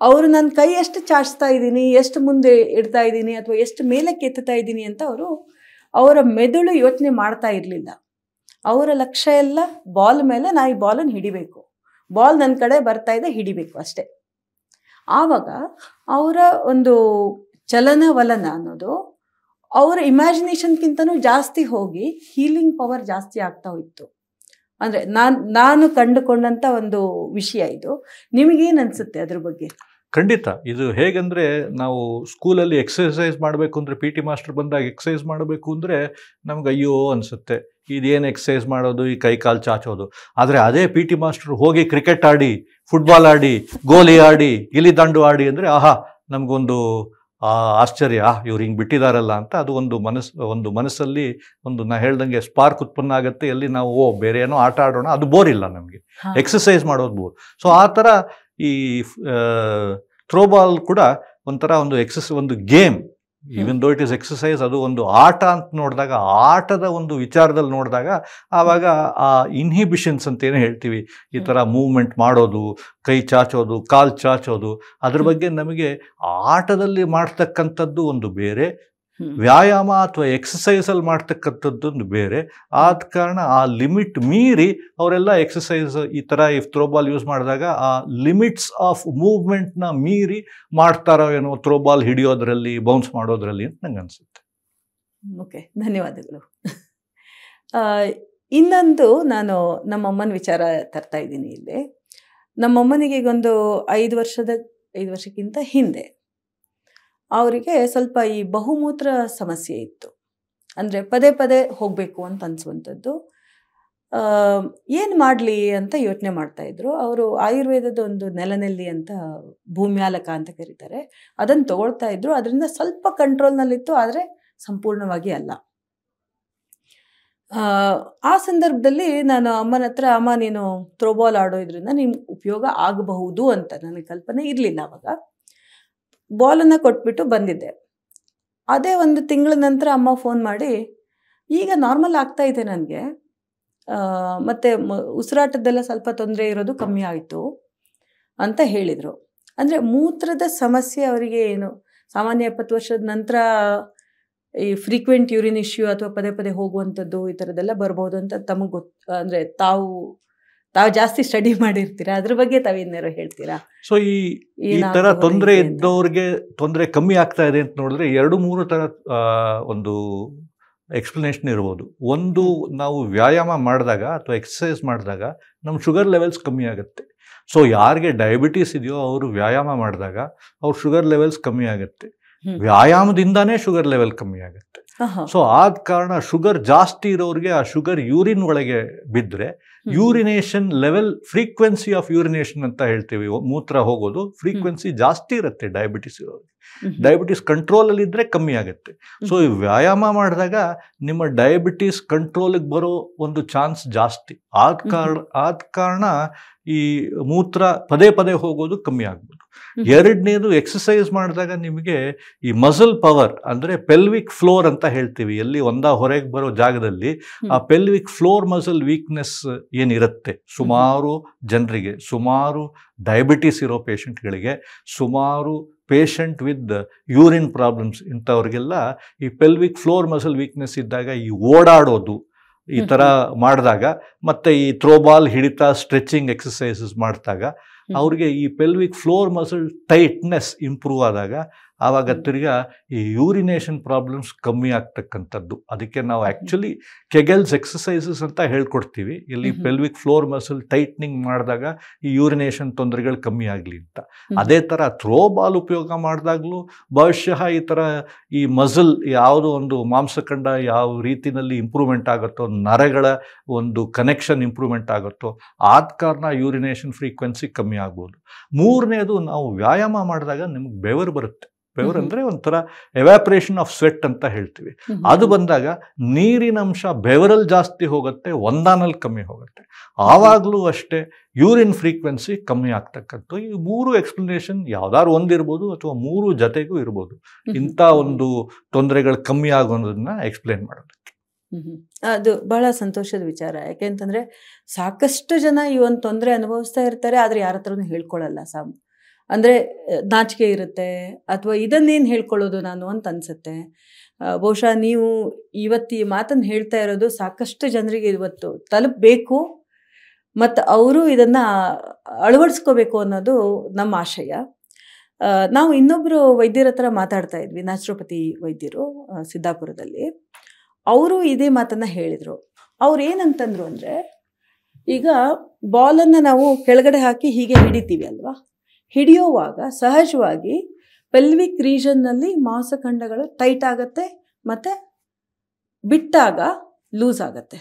ಅವರು ನನ್ನ ಕೈ ಎಷ್ಟು ಚಾಚ್ತಾ ಇದ್ದೀನಿ, ಎಷ್ಟು ಮುಂದೆ ಇಡ್ತಾ ಇದ್ದೀನಿ, ಅಥವಾ ಎಷ್ಟು ಮೇಲಕ್ಕೆ ಎತ್ತುತ್ತಾ ಇದ್ದೀನಿ ಅಂತ ಅವರ ಮೆದುಳು ಯೋಚನೆ ಮಾಡ್ತಾ ಇರಲಿಲ್ಲ. ಅವರ ಲಕ್ಷ್ಯ ಎಲ್ಲ ಬಾಲ್ ಮೇಲೆ, ನಾ ಈ ಬಾಲನ್ನು ಹಿಡಿಬೇಕು, ಬಾಲ್ ನನ್ನ ಕಡೆ ಬರ್ತಾ ಇದೆ, ಹಿಡಿಬೇಕು ಅಷ್ಟೇ. ಆವಾಗ ಅವರ ಒಂದು ಚಲನವಲನ ಅನ್ನೋದು ಅವರ ಇಮ್ಯಾಜಿನೇಷನ್ಗಿಂತನೂ ಜಾಸ್ತಿ ಹೋಗಿ ಹೀಲಿಂಗ್ ಪವರ್ ಜಾಸ್ತಿ ಆಗ್ತಾ ಹೋಯಿತು. ಅಂದರೆ ನಾನು ಕಂಡುಕೊಂಡಂಥ ಒಂದು ವಿಷಯ ಇದು. ನಿಮಗೇನು ಅನಿಸುತ್ತೆ ಅದ್ರ ಬಗ್ಗೆ? ಖಂಡಿತ. ಇದು ಹೇಗೆಂದರೆ, ನಾವು ಸ್ಕೂಲಲ್ಲಿ ಎಕ್ಸಸೈಸ್ ಮಾಡಬೇಕು ಅಂದರೆ ಪಿ ಟಿ ಮಾಸ್ಟರ್ ಬಂದಾಗ ಎಕ್ಸಸೈಸ್ ಮಾಡಬೇಕು ಅಂದರೆ ನಮ್ಗೆ ಅಯ್ಯೋ ಅನಿಸುತ್ತೆ, ಇದೇನು ಎಕ್ಸಸೈಸ್ ಮಾಡೋದು, ಈ ಕೈ ಕಾಲು ಚಾಚೋದು. ಆದರೆ ಅದೇ ಪಿ ಟಿ ಮಾಸ್ಟರ್ ಹೋಗಿ ಕ್ರಿಕೆಟ್ ಆಡಿ, ಫುಟ್ಬಾಲ್ ಆಡಿ, ಗೋಲಿ ಆಡಿ, ಗಿಲಿ ದಂಡು ಆಡಿ ಅಂದರೆ ಆಹಾ, ನಮಗೊಂದು ಆಶ್ಚರ್ಯ, ಇವ್ರು ಹಿಂಗೆ ಬಿಟ್ಟಿದಾರಲ್ಲ ಅಂತ. ಅದು ಒಂದು ಮನಸ್ಸಲ್ಲಿ ನಾ ಹೇಳ್ದಂಗೆ ಸ್ಪಾರ್ಕ್ ಉತ್ಪನ್ನ ಆಗುತ್ತೆ. ಎಲ್ಲಿ ನಾವು ಬೇರೆ ಏನೋ ಆಟ ಆಡೋಣ, ಅದು ಬೋರ್ ಇಲ್ಲ ನಮಗೆ, ಎಕ್ಸಸೈಸ್ ಮಾಡೋದು ಬೋರ್. ಸೊ ಆ ಥರ ಈ ಥ್ರೋಬಾಲ್ ಕೂಡ ಒಂಥರ ಒಂದು game, even though it is exercise, ಅದು ಒಂದು ಆಟ ಅಂತ ನೋಡಿದಾಗ, ಆಟದ ಒಂದು ವಿಚಾರದಲ್ಲಿ ನೋಡಿದಾಗ ಆವಾಗ ಆ ಇನ್ಹಿಬಿಷನ್ಸ್ ಅಂತ ಏನು ಹೇಳ್ತೀವಿ, ಈ ಥರ ಮೂವ್ಮೆಂಟ್ ಮಾಡೋದು, ಕೈ ಚಾಚೋದು, ಕಾಲು ಚಾಚೋದು, ಅದ್ರ ಬಗ್ಗೆ ನಮಗೆ ಆಟದಲ್ಲಿ ಮಾಡ್ತಕ್ಕಂಥದ್ದು ಒಂದು ಬೇರೆ, ವ್ಯಾಯಾಮ ಅಥವಾ ಎಕ್ಸಸೈಸಲ್ಲಿ ಮಾಡ್ತಕ್ಕಂಥದ್ದೊಂದು ಬೇರೆ. ಆದ ಕಾರಣ ಆ ಲಿಮಿಟ್ ಮೀರಿ ಅವರೆಲ್ಲ ಎಕ್ಸಸೈಸ್ ಈ ಥರ ಥ್ರೋಬಾಲ್ ಯೂಸ್ ಮಾಡಿದಾಗ ಆ ಲಿಮಿಟ್ಸ್ ಆಫ್ ಮೂವ್ಮೆಂಟ್ನ ಮೀರಿ ಮಾಡ್ತಾರೋ ಏನೋ ಥ್ರೋಬಾಲ್ ಹಿಡಿಯೋದ್ರಲ್ಲಿ, ಬೌನ್ಸ್ ಮಾಡೋದ್ರಲ್ಲಿ ಅಂತ ನಂಗೆ ಅನಿಸುತ್ತೆ. ಓಕೆ, ಧನ್ಯವಾದಗಳು. ಇನ್ನೊಂದು, ನಾನು ನಮ್ಮಮ್ಮನ ವಿಚಾರ ತರ್ತಾ ಇದ್ದೀನಿ ಇಲ್ಲಿ. ನಮ್ಮಮ್ಮನಿಗೆ ಈಗೊಂದು 5 ವರ್ಷಕ್ಕಿಂತ ಹಿಂದೆ ಅವರಿಗೆ ಸ್ವಲ್ಪ ಈ ಬಹುಮೂತ್ರ ಸಮಸ್ಯೆ ಇತ್ತು. ಅಂದರೆ ಪದೇ ಪದೇ ಹೋಗಬೇಕು ಅಂತ ಅನಿಸುವಂಥದ್ದು. ಏನು ಮಾಡಲಿ ಅಂತ ಯೋಚನೆ ಮಾಡ್ತಾಯಿದ್ರು. ಅವರು ಆಯುರ್ವೇದದ ಒಂದು ನೆಲನೆಲ್ಲಿ ಅಂತ, ಭೂಮ್ಯಾಲಕ ಅಂತ ಕರೀತಾರೆ, ಅದನ್ನು ತಗೊಳ್ತಾ ಇದ್ರು. ಅದರಿಂದ ಸ್ವಲ್ಪ ಕಂಟ್ರೋಲ್ನಲ್ಲಿತ್ತು, ಆದರೆ ಸಂಪೂರ್ಣವಾಗಿ ಅಲ್ಲ. ಆ ಸಂದರ್ಭದಲ್ಲಿ ನಾನು ಅಮ್ಮನ ಹತ್ರ, ಅಮ್ಮ ನೀನು ಥ್ರೋಬಾಲ್ ಆಡೋದ್ರಿಂದ ನಿಮ್ಗೆ ಉಪಯೋಗ ಆಗಬಹುದು ಅಂತ ನನಗೆ ಕಲ್ಪನೆ ಇರಲಿಲ್ಲ ಅವಾಗ. ಬಾಲನ್ನು ಕೊಟ್ಬಿಟ್ಟು ಬಂದಿದ್ದೆ. ಅದೇ ಒಂದು ತಿಂಗಳ ನಂತರ ಅಮ್ಮ ಫೋನ್ ಮಾಡಿ, ಈಗ ನಾರ್ಮಲ್ ಆಗ್ತಾ ಇದೆ ನನಗೆ, ಮತ್ತು ಉಸಿರಾಟದ್ದೆಲ್ಲ ಸ್ವಲ್ಪ ತೊಂದರೆ ಇರೋದು ಕಮ್ಮಿ ಆಯಿತು ಅಂತ ಹೇಳಿದರು. ಅಂದರೆ ಮೂತ್ರದ ಸಮಸ್ಯೆ ಅವರಿಗೆ ಏನು ಸಾಮಾನ್ಯ 70 ವರ್ಷದ ನಂತರ ಈ ಫ್ರೀಕ್ವೆಂಟ್ ಯೂರಿನ್ ಇಶ್ಯೂ ಅಥವಾ ಪದೇ ಪದೇ ಹೋಗುವಂಥದ್ದು ಈ ಥರದ್ದೆಲ್ಲ ಬರ್ಬೋದು ಅಂತ ತಮಗೆ ಅಂದರೆ ತಾವು ಜಾಸ್ತಿ ಸ್ಟಡಿ ಮಾಡಿರ್ತೀರಾ, ಅದ್ರ ಬಗ್ಗೆ ತಾವೇನಾರು ಹೇಳ್ತೀರಾ? ಸೊ ಈ ತರ ತೊಂದರೆ ಇದ್ದವ್ರಿಗೆ ತೊಂದರೆ ಕಮ್ಮಿ ಆಗ್ತಾ ಇದೆ ಅಂತ ನೋಡಿದ್ರೆ 2-3 ತರ ಒಂದು ಎಕ್ಸ್ಪ್ಲನೇಷನ್ ಇರ್ಬೋದು. ಒಂದು, ನಾವು ವ್ಯಾಯಾಮ ಮಾಡಿದಾಗ ಅಥವಾ ಎಕ್ಸಸೈಸ್ ಮಾಡಿದಾಗ ನಮ್ಮ ಶುಗರ್ ಲೆವೆಲ್ಸ್ ಕಮ್ಮಿ ಆಗುತ್ತೆ. ಸೊ ಯಾರಿಗೆ ಡಯಾಬಿಟೀಸ್ ಇದೆಯೋ ಅವರು ವ್ಯಾಯಾಮ ಮಾಡಿದಾಗ ಅವ್ರ ಶುಗರ್ ಲೆವೆಲ್ಸ್ ಕಮ್ಮಿ ಆಗುತ್ತೆ. ವ್ಯಾಯಾಮದಿಂದಾನೇ ಶುಗರ್ ಲೆವೆಲ್ ಕಮ್ಮಿ ಆಗುತ್ತೆ. ಸೊ ಆದ ಕಾರಣ ಶುಗರ್ ಜಾಸ್ತಿ ಇರೋರಿಗೆ ಆ ಶುಗರ್ ಯೂರಿನ್ ಒಳಗೆ ಬಿದ್ದರೆ urination level, frequency of urination ಅಂತ ಹೇಳ್ತೀವಿ, ಮೂತ್ರ ಹೋಗೋದು ಫ್ರೀಕ್ವೆನ್ಸಿ ಜಾಸ್ತಿ ಇರುತ್ತೆ ಡಯಾಬಿಟಿಸ್ ಇರೋರಿಗೆ. ಡಯಾಬಿಟಿಸ್ ಕಂಟ್ರೋಲಲ್ಲಿ ಇದ್ದರೆ ಕಮ್ಮಿ ಆಗುತ್ತೆ. ಸೊ ಈ ವ್ಯಾಯಾಮ ಮಾಡಿದಾಗ ನಿಮ್ಮ ಡಯಾಬಿಟಿಸ್ ಕಂಟ್ರೋಲಿಗೆ ಬರೋ ಒಂದು ಚಾನ್ಸ್ ಜಾಸ್ತಿ. ಆದ ಕಾರಣ ಈ ಮೂತ್ರ ಪದೇ ಪದೇ ಹೋಗೋದು ಕಮ್ಮಿ ಆಗ್ಬೋದು. ಎರಡನೇದು, ಎಕ್ಸಸೈಸ್ ಮಾಡಿದಾಗ ನಿಮಗೆ ಈ ಮಸಲ್ ಪವರ್ ಅಂದರೆ ಪೆಲ್ವಿಕ್ ಫ್ಲೋರ್ ಅಂತ ಹೇಳ್ತೀವಿ, ಎಲ್ಲಿ ಹೊರಗೆ ಬರೋ ಜಾಗದಲ್ಲಿ ಆ ಪೆಲ್ವಿಕ್ ಫ್ಲೋರ್ ಮಸಲ್ ವೀಕ್ನೆಸ್ ಏನಿರುತ್ತೆ ಸುಮಾರು ಜನರಿಗೆ, ಸುಮಾರು ಡಯಾಬಿಟಿಸ್ ಇರೋ ಪೇಷಂಟ್ಗಳಿಗೆ, ಸುಮಾರು ಪೇಷಂಟ್ ವಿತ್ ಯೂರಿನ್ ಪ್ರಾಬ್ಲಮ್ಸ್ ಇಂಥವ್ರಿಗೆಲ್ಲ ಈ ಪೆಲ್ವಿಕ್ ಫ್ಲೋರ್ ಮಸಲ್ ವೀಕ್ನೆಸ್ ಇದ್ದಾಗ ಈ ಓಡಾಡೋದು ಈ ಥರ ಮಾಡಿದಾಗ ಮತ್ತು ಈ ಥ್ರೋಬಾಲ್ ಹಿಡಿತ ಸ್ಟ್ರೆಚಿಂಗ್ ಎಕ್ಸಸೈಸಸ್ ಮಾಡಿದಾಗ ಅವ್ರಿಗೆ ಈ pelvic floor muscle tightness improve ಆದಾಗ ಆವಾಗ ತಿರ್ಗಾ ಈ ಯೂರಿನೇಷನ್ ಪ್ರಾಬ್ಲಮ್ಸ್ ಕಮ್ಮಿ ಆಗ್ತಕ್ಕಂಥದ್ದು. ಅದಕ್ಕೆ ನಾವು ಆ್ಯಕ್ಚುಲಿ ಕೆಗೆಲ್ಸ್ ಎಕ್ಸಸೈಸಸ್ ಅಂತ ಹೇಳ್ಕೊಡ್ತೀವಿ, ಇಲ್ಲಿ ಪೆಲ್ವಿಕ್ ಫ್ಲೋರ್ ಮಸಲ್ ಟೈಟ್ನಿಂಗ್ ಮಾಡಿದಾಗ ಈ ಯೂರಿನೇಷನ್ ತೊಂದರೆಗಳು ಕಮ್ಮಿ ಆಗಲಿ ಅಂತ. ಅದೇ ಥರ ಥ್ರೋಬಾಲ್ ಉಪಯೋಗ ಮಾಡಿದಾಗಲೂ ಬಹುಶಃ ಈ ಥರ ಈ ಮಸಲ್ ಯಾವುದೋ ಒಂದು ಮಾಂಸಖಂಡ ಯಾವ ರೀತಿಯಲ್ಲಿ ಇಂಪ್ರೂವ್ಮೆಂಟ್ ಆಗುತ್ತೋ, ನರಗಳ ಒಂದು ಕನೆಕ್ಷನ್ ಇಂಪ್ರೂವ್ಮೆಂಟ್ ಆಗುತ್ತೋ ಆದ ಕಾರಣ ಯೂರಿನೇಷನ್ ಫ್ರೀಕ್ವೆನ್ಸಿ ಕಮ್ಮಿ ಆಗ್ಬೋದು. ಮೂರನೇದು, ನಾವು ವ್ಯಾಯಾಮ ಮಾಡಿದಾಗ ನಿಮ್ಗೆ ಬೆವರು ಬರುತ್ತೆ. ಬೆವರು ಅಂದರೆ ಒಂಥರ ಎವ್ಯಾಪ್ರೇಷನ್ ಆಫ್ ಸ್ವೆಟ್ ಅಂತ ಹೇಳ್ತೀವಿ. ಅದು ಬಂದಾಗ ನೀರಿನ ಅಂಶ ಬೆವರಲ್ಲಿ ಜಾಸ್ತಿ ಹೋಗುತ್ತೆ, ಒಂದಾನಲ್ಲಿ ಕಮ್ಮಿ ಹೋಗುತ್ತೆ. ಆವಾಗಲೂ ಅಷ್ಟೇ ಯೂರಿನ್ ಫ್ರೀಕ್ವೆನ್ಸಿ ಕಮ್ಮಿ ಆಗ್ತಕ್ಕಂಥ ಈ 3 ಎಕ್ಸ್ಪ್ಲನೇಷನ್ ಯಾವ್ದಾದ್ರು ಒಂದಿರ್ಬೋದು ಅಥವಾ 3 ಜೊತೆಗೂ ಇರ್ಬೋದು ಇಂಥ ಒಂದು ತೊಂದರೆಗಳು ಕಮ್ಮಿ ಆಗೋದನ್ನ ಎಕ್ಸ್ಪ್ಲೇನ್ ಮಾಡೋದಕ್ಕೆ. ಅದು ಬಹಳ ಸಂತೋಷದ ವಿಚಾರ. ಯಾಕೆಂತಂದ್ರೆ ಸಾಕಷ್ಟು ಜನ ಈ ಒಂದು ತೊಂದರೆ ಅನುಭವಿಸ್ತಾ ಇರ್ತಾರೆ, ಆದ್ರೆ ಯಾರ ಹತ್ರನೂ ಹೇಳ್ಕೊಳ್ಳಲ್ಲ. ಅಂದರೆ ನಾಚಿಕೆ ಇರುತ್ತೆ, ಅಥವಾ ಇದನ್ನೇನು ಹೇಳ್ಕೊಳ್ಳೋದು ನಾನು ಅಂತ ಅನಿಸುತ್ತೆ. ಬಹುಶಃ ನೀವು ಇವತ್ತು ಈ ಮಾತನ್ನು ಹೇಳ್ತಾ ಇರೋದು ಸಾಕಷ್ಟು ಜನರಿಗೆ ಇವತ್ತು ತಲುಪಬೇಕು ಮತ್ತು ಅವರು ಇದನ್ನು ಅಳವಡಿಸ್ಕೋಬೇಕು ಅನ್ನೋದು ನಮ್ಮ ಆಶಯ. ನಾವು ಇನ್ನೊಬ್ಬರು ವೈದ್ಯರ ಹತ್ರ ಮಾತಾಡ್ತಾ ಇದ್ವಿ, ನ್ಯಾಚುರೋಪತಿ ವೈದ್ಯರು ಸಿದ್ದಾಪುರದಲ್ಲಿ. ಅವರು ಇದೇ ಮಾತನ್ನು ಹೇಳಿದರು. ಅವ್ರು ಏನಂತಂದ್ರು ಅಂದರೆ, ಈಗ ಬಾಲನ್ನು ನಾವು ಕೆಳಗಡೆ ಹಾಕಿ ಹೀಗೆ ಹಿಡಿತೀವಿ ಅಲ್ವಾ, ಹಿಡಿಯುವಾಗ ಸಹಜವಾಗಿ ಪೆಲ್ವಿಕ್ ರೀಜನ್ನಲ್ಲಿ ಮಾಂಸಖಂಡಗಳು ಟೈಟ್ ಆಗುತ್ತೆ ಮತ್ತು ಬಿಟ್ಟಾಗ ಲೂಸ್ ಆಗುತ್ತೆ.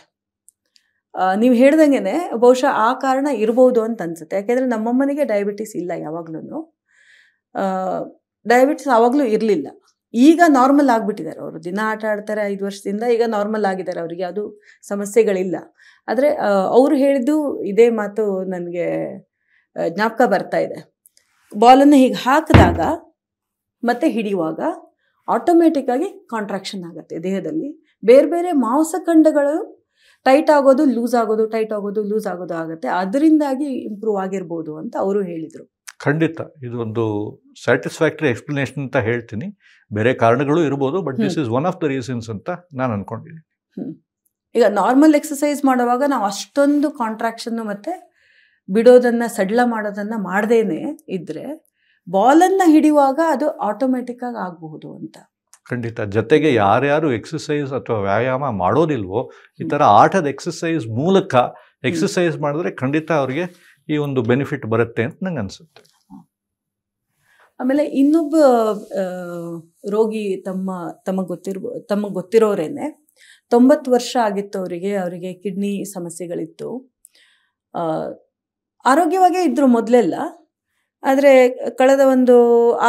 ನೀವು ಹೇಳ್ದಂಗೆ ಬಹುಶಃ ಆ ಕಾರಣ ಇರ್ಬೋದು ಅಂತ ಅನ್ಸುತ್ತೆ. ಯಾಕೆಂದರೆ ನಮ್ಮಮ್ಮನಿಗೆ ಡಯಾಬಿಟಿಸ್ ಇಲ್ಲ, ಯಾವಾಗ್ಲೂ ಡಯಾಬಿಟಿಸ್ ಆವಾಗಲೂ ಇರಲಿಲ್ಲ. ಈಗ ನಾರ್ಮಲ್ ಆಗಿಬಿಟ್ಟಿದ್ದಾರೆ ಅವರು, ದಿನ ಆಟ ಆಡ್ತಾರೆ 5 ವರ್ಷದಿಂದ, ಈಗ ನಾರ್ಮಲ್ ಆಗಿದ್ದಾರೆ, ಅವರಿಗೆ ಅದು ಸಮಸ್ಯೆಗಳಿಲ್ಲ. ಆದರೆ ಅವರು ಹೇಳಿದ್ದು ಇದೇ ಮಾತು ನನಗೆ ಜ್ಞಾಪಕ ಬರ್ತಾ ಇದೆ. ಬಾಲನ್ನು ಹೀಗೆ ಹಾಕಿದಾಗ ಮತ್ತು ಹಿಡಿಯುವಾಗ ಆಟೋಮೆಟಿಕ್ಕಾಗಿ ಕಾಂಟ್ರಾಕ್ಷನ್ ಆಗುತ್ತೆ ದೇಹದಲ್ಲಿ. ಬೇರೆ ಬೇರೆ ಮಾಂಸಖಂಡಗಳು ಟೈಟ್ ಆಗೋದು, ಲೂಸ್ ಆಗೋದು, ಟೈಟ್ ಆಗೋದು, ಲೂಸ್ ಆಗೋದು ಆಗುತ್ತೆ. ಅದರಿಂದಾಗಿ ಇಂಪ್ರೂವ್ ಆಗಿರ್ಬೋದು ಅಂತ ಅವರು ಹೇಳಿದರು. ಖಂಡಿತ ಇದು ಒಂದು ಸ್ಯಾಟಿಸ್ಫ್ಯಾಕ್ಟರಿ ಎಕ್ಸ್ಪ್ಲನೇಷನ್ ಅಂತ ಹೇಳ್ತೀನಿ. ಬೇರೆ ಕಾರಣಗಳು ಇರ್ಬೋದು, but this is one of the reasons ಅಂತ ನಾನು ಅನ್ಕೊಂಡಿದ್ದೀನಿ. ಈಗ ನಾರ್ಮಲ್ ಎಕ್ಸಸೈಸ್ ಮಾಡುವಾಗ ನಾವು ಅಷ್ಟೊಂದು ಕಾಂಟ್ರಾಕ್ಷನ್ನು ಮತ್ತು ಬಿಡೋದನ್ನು, ಸಡ್ಲ ಮಾಡೋದನ್ನು ಮಾಡದೇನೆ ಇದ್ದರೆ ಬಾಲನ್ನು ಹಿಡಿಯುವಾಗ ಅದು ಆಟೋಮೆಟಿಕ್ಕಾಗಿ ಆಗಬಹುದು ಅಂತ. ಖಂಡಿತ. ಜೊತೆಗೆ ಯಾರ್ಯಾರು ಎಕ್ಸಸೈಸ್ ಅಥವಾ ವ್ಯಾಯಾಮ ಮಾಡೋದಿಲ್ವೋ ಈ ಥರ ಆಟದ ಎಕ್ಸಸೈಸ್ ಮೂಲಕ ಎಕ್ಸಸೈಸ್ ಮಾಡಿದ್ರೆ ಖಂಡಿತ ಅವ್ರಿಗೆ ಈ ಒಂದು ಬೆನಿಫಿಟ್ ಬರುತ್ತೆ ಅಂತ ನಂಗೆ ಅನಿಸುತ್ತೆ. ಆಮೇಲೆ ಇನ್ನೊಬ್ಬ ರೋಗಿ ತಮಗೆ ಗೊತ್ತಿರೋರೇನೆ 90 ವರ್ಷ ಆಗಿತ್ತು ಅವರಿಗೆ ಕಿಡ್ನಿ ಸಮಸ್ಯೆಗಳಿತ್ತು. ಆರೋಗ್ಯವಾಗೇ ಇದ್ದರು ಮೊದಲೆಲ್ಲ, ಆದರೆ ಕಳೆದ ಒಂದು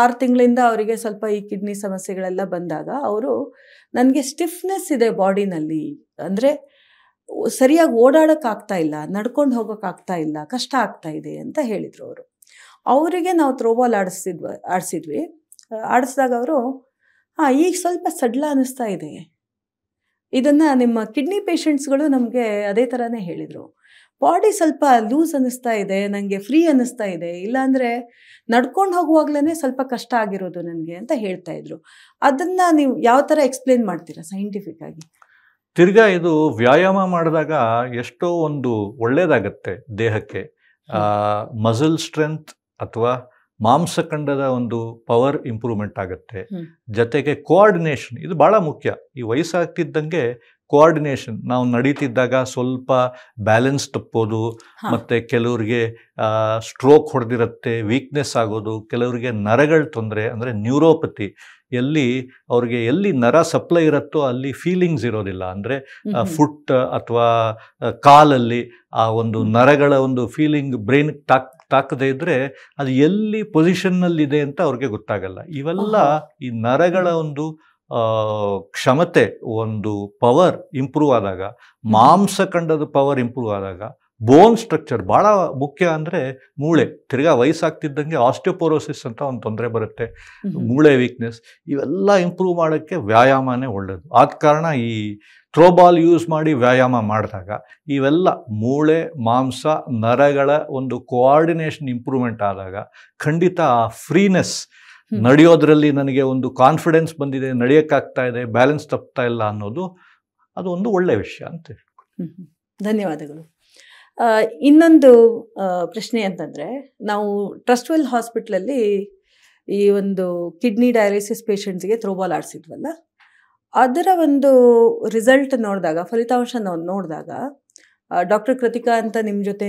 6 ತಿಂಗಳಿಂದ ಅವರಿಗೆ ಸ್ವಲ್ಪ ಈ ಕಿಡ್ನಿ ಸಮಸ್ಯೆಗಳೆಲ್ಲ ಬಂದಾಗ ಅವರು, ನನಗೆ ಸ್ಟಿಫ್ನೆಸ್ ಇದೆ ಬಾಡಿನಲ್ಲಿ, ಅಂದರೆ ಸರಿಯಾಗಿ ಓಡಾಡೋಕ್ಕಾಗ್ತಾ ಇಲ್ಲ, ನಡ್ಕೊಂಡು ಹೋಗೋಕ್ಕಾಗ್ತಾ ಇಲ್ಲ, ಕಷ್ಟ ಆಗ್ತಾ ಇದೆ ಅಂತ ಹೇಳಿದರು ಅವರು. ಅವರಿಗೆ ನಾವು ಥ್ರೋಬಾಲ್ ಆಡಿಸಿದ್ವಿ. ಆಡಿಸಿದಾಗ ಅವರು ಈಗ ಸ್ವಲ್ಪ ಸಡ್ಲ ಅನ್ನಿಸ್ತಾ ಇದೆ. ಇದನ್ನು ನಿಮ್ಮ ಕಿಡ್ನಿ ಪೇಷಂಟ್ಸ್ಗಳು ನಮಗೆ ಅದೇ ಥರನೇ ಹೇಳಿದರು. ಬಾಡಿ ಸ್ವಲ್ಪ ಲೂಸ್ ಅನ್ನಿಸ್ತಾ ಇದೆ, ನನಗೆ ಫ್ರೀ ಅನ್ನಿಸ್ತಾ ಇದೆ, ಇಲ್ಲಾಂದರೆ ನಡ್ಕೊಂಡು ಹೋಗುವಾಗಲೇ ಸ್ವಲ್ಪ ಕಷ್ಟ ಆಗಿರೋದು ನನಗೆ ಅಂತ ಹೇಳ್ತಾ ಇದ್ರು. ಅದನ್ನು ನೀವು ಯಾವ ಥರ ಎಕ್ಸ್ಪ್ಲೇನ್ ಮಾಡ್ತೀರಾ ಸೈಂಟಿಫಿಕ್ ಆಗಿ? ತಿರ್ಗಾ ಇದು ವ್ಯಾಯಾಮ ಮಾಡಿದಾಗ ಎಷ್ಟೋ ಒಂದು ಒಳ್ಳೇದಾಗತ್ತೆ ದೇಹಕ್ಕೆ. ಮಸಲ್ ಸ್ಟ್ರೆಂತ್ ಅಥವಾ ಮಾಂಸಖಂಡದ ಒಂದು ಪವರ್ ಇಂಪ್ರೂವ್ಮೆಂಟ್ ಆಗುತ್ತೆ. ಜೊತೆಗೆ ಕೋಆರ್ಡಿನೇಷನ್, ಇದು ಬಹಳ ಮುಖ್ಯ. ಈ ವಯಸ್ಸಾಗ್ತಿದ್ದಂಗೆ ಕೋಆರ್ಡಿನೇಷನ್, ನಾವು ನಡೀತಿದ್ದಾಗ ಸ್ವಲ್ಪ ಬ್ಯಾಲೆನ್ಸ್ ತಪ್ಪೋದು, ಮತ್ತು ಕೆಲವ್ರಿಗೆ ಸ್ಟ್ರೋಕ್ ಹೊಡೆದಿರುತ್ತೆ, ವೀಕ್ನೆಸ್ ಆಗೋದು, ಕೆಲವರಿಗೆ ನರಗಳ ತೊಂದರೆ ಅಂದರೆ ನ್ಯೂರೋಪತಿ, ಎಲ್ಲಿ ನರ ಸಪ್ಲೈ ಇರುತ್ತೋ ಅಲ್ಲಿ ಫೀಲಿಂಗ್ಸ್ ಇರೋದಿಲ್ಲ. ಅಂದರೆ ಫುಟ್ ಅಥವಾ ಕಾಲಲ್ಲಿ ಆ ಒಂದು ನರಗಳ ಒಂದು ಫೀಲಿಂಗ್ ಬ್ರೈನ್ ತಾಕದೇ ಇದ್ದರೆ ಅದು ಎಲ್ಲಿ ಪೊಸಿಷನ್ನಲ್ಲಿದೆ ಅಂತ ಅವ್ರಿಗೆ ಗೊತ್ತಾಗಲ್ಲ. ಇವೆಲ್ಲ ಈ ನರಗಳ ಒಂದು ಕ್ಷಮತೆ, ಒಂದು ಪವರ್ ಇಂಪ್ರೂವ್ ಆದಾಗ, ಮಾಂಸಖಂಡದ ಪವರ್ ಇಂಪ್ರೂವ್ ಆದಾಗ, ಬೋನ್ ಸ್ಟ್ರಕ್ಚರ್ ಭಾಳ ಮುಖ್ಯ. ಅಂದರೆ ಮೂಳೆ, ತಿರ್ಗಾ ವಯಸ್ಸಾಗ್ತಿದ್ದಂಗೆ ಆಸ್ಟಿಯೋಪೋರೋಸಿಸ್ ಅಂತ ಒಂದು ತೊಂದರೆ ಬರುತ್ತೆ, ಮೂಳೆ ವೀಕ್ನೆಸ್, ಇವೆಲ್ಲ ಇಂಪ್ರೂವ್ ಮಾಡೋಕ್ಕೆ ವ್ಯಾಯಾಮನೇ ಒಳ್ಳೆಯದು. ಆದ ಕಾರಣ ಈ ಥ್ರೋಬಾಲ್ ಯೂಸ್ ಮಾಡಿ ವ್ಯಾಯಾಮ ಮಾಡಿದಾಗ ಇವೆಲ್ಲ ಮೂಳೆ, ಮಾಂಸ, ನರಗಳ ಒಂದು ಕೋಆರ್ಡಿನೇಷನ್ ಇಂಪ್ರೂವ್ಮೆಂಟ್ ಆದಾಗ ಖಂಡಿತ ಆ ಫ್ರೀನೆಸ್, ನಡೆಯೋದ್ರಲ್ಲಿ ನನಗೆ ಒಂದು ಕಾನ್ಫಿಡೆನ್ಸ್ ಬಂದಿದೆ, ನಡೆಯೋಕ್ಕಾಗ್ತಾ ಇದೆ, ಬ್ಯಾಲೆನ್ಸ್ ತಪ್ತಾ ಇಲ್ಲ ಅನ್ನೋದು ಅದು ಒಂದು ಒಳ್ಳೆಯ ವಿಷಯ ಅಂತ ಹೇಳ್ಕೊಂಡು. ಧನ್ಯವಾದಗಳು. ಇನ್ನೊಂದು ಪ್ರಶ್ನೆ ಅಂತಂದರೆ, ನಾವು ಟ್ರಸ್ಟ್ವೆಲ್ ಹಾಸ್ಪಿಟ್ಲಲ್ಲಿ ಈ ಒಂದು ಕಿಡ್ನಿ ಡಯಾಲಿಸಿಸ್ ಪೇಷಂಟ್ಸ್ಗೆ ಥ್ರೋಬಾಲ್ ಆಡಿಸಿದ್ವಲ್ಲ, ಅದರ ಒಂದು ರಿಸಲ್ಟ್ ನೋಡಿದಾಗ, ಫಲಿತಾಂಶ ನೋಡಿದಾಗ, ಡಾಕ್ಟರ್ ಕೃತಿಕಾ ಅಂತ ನಿಮ್ಮ ಜೊತೆ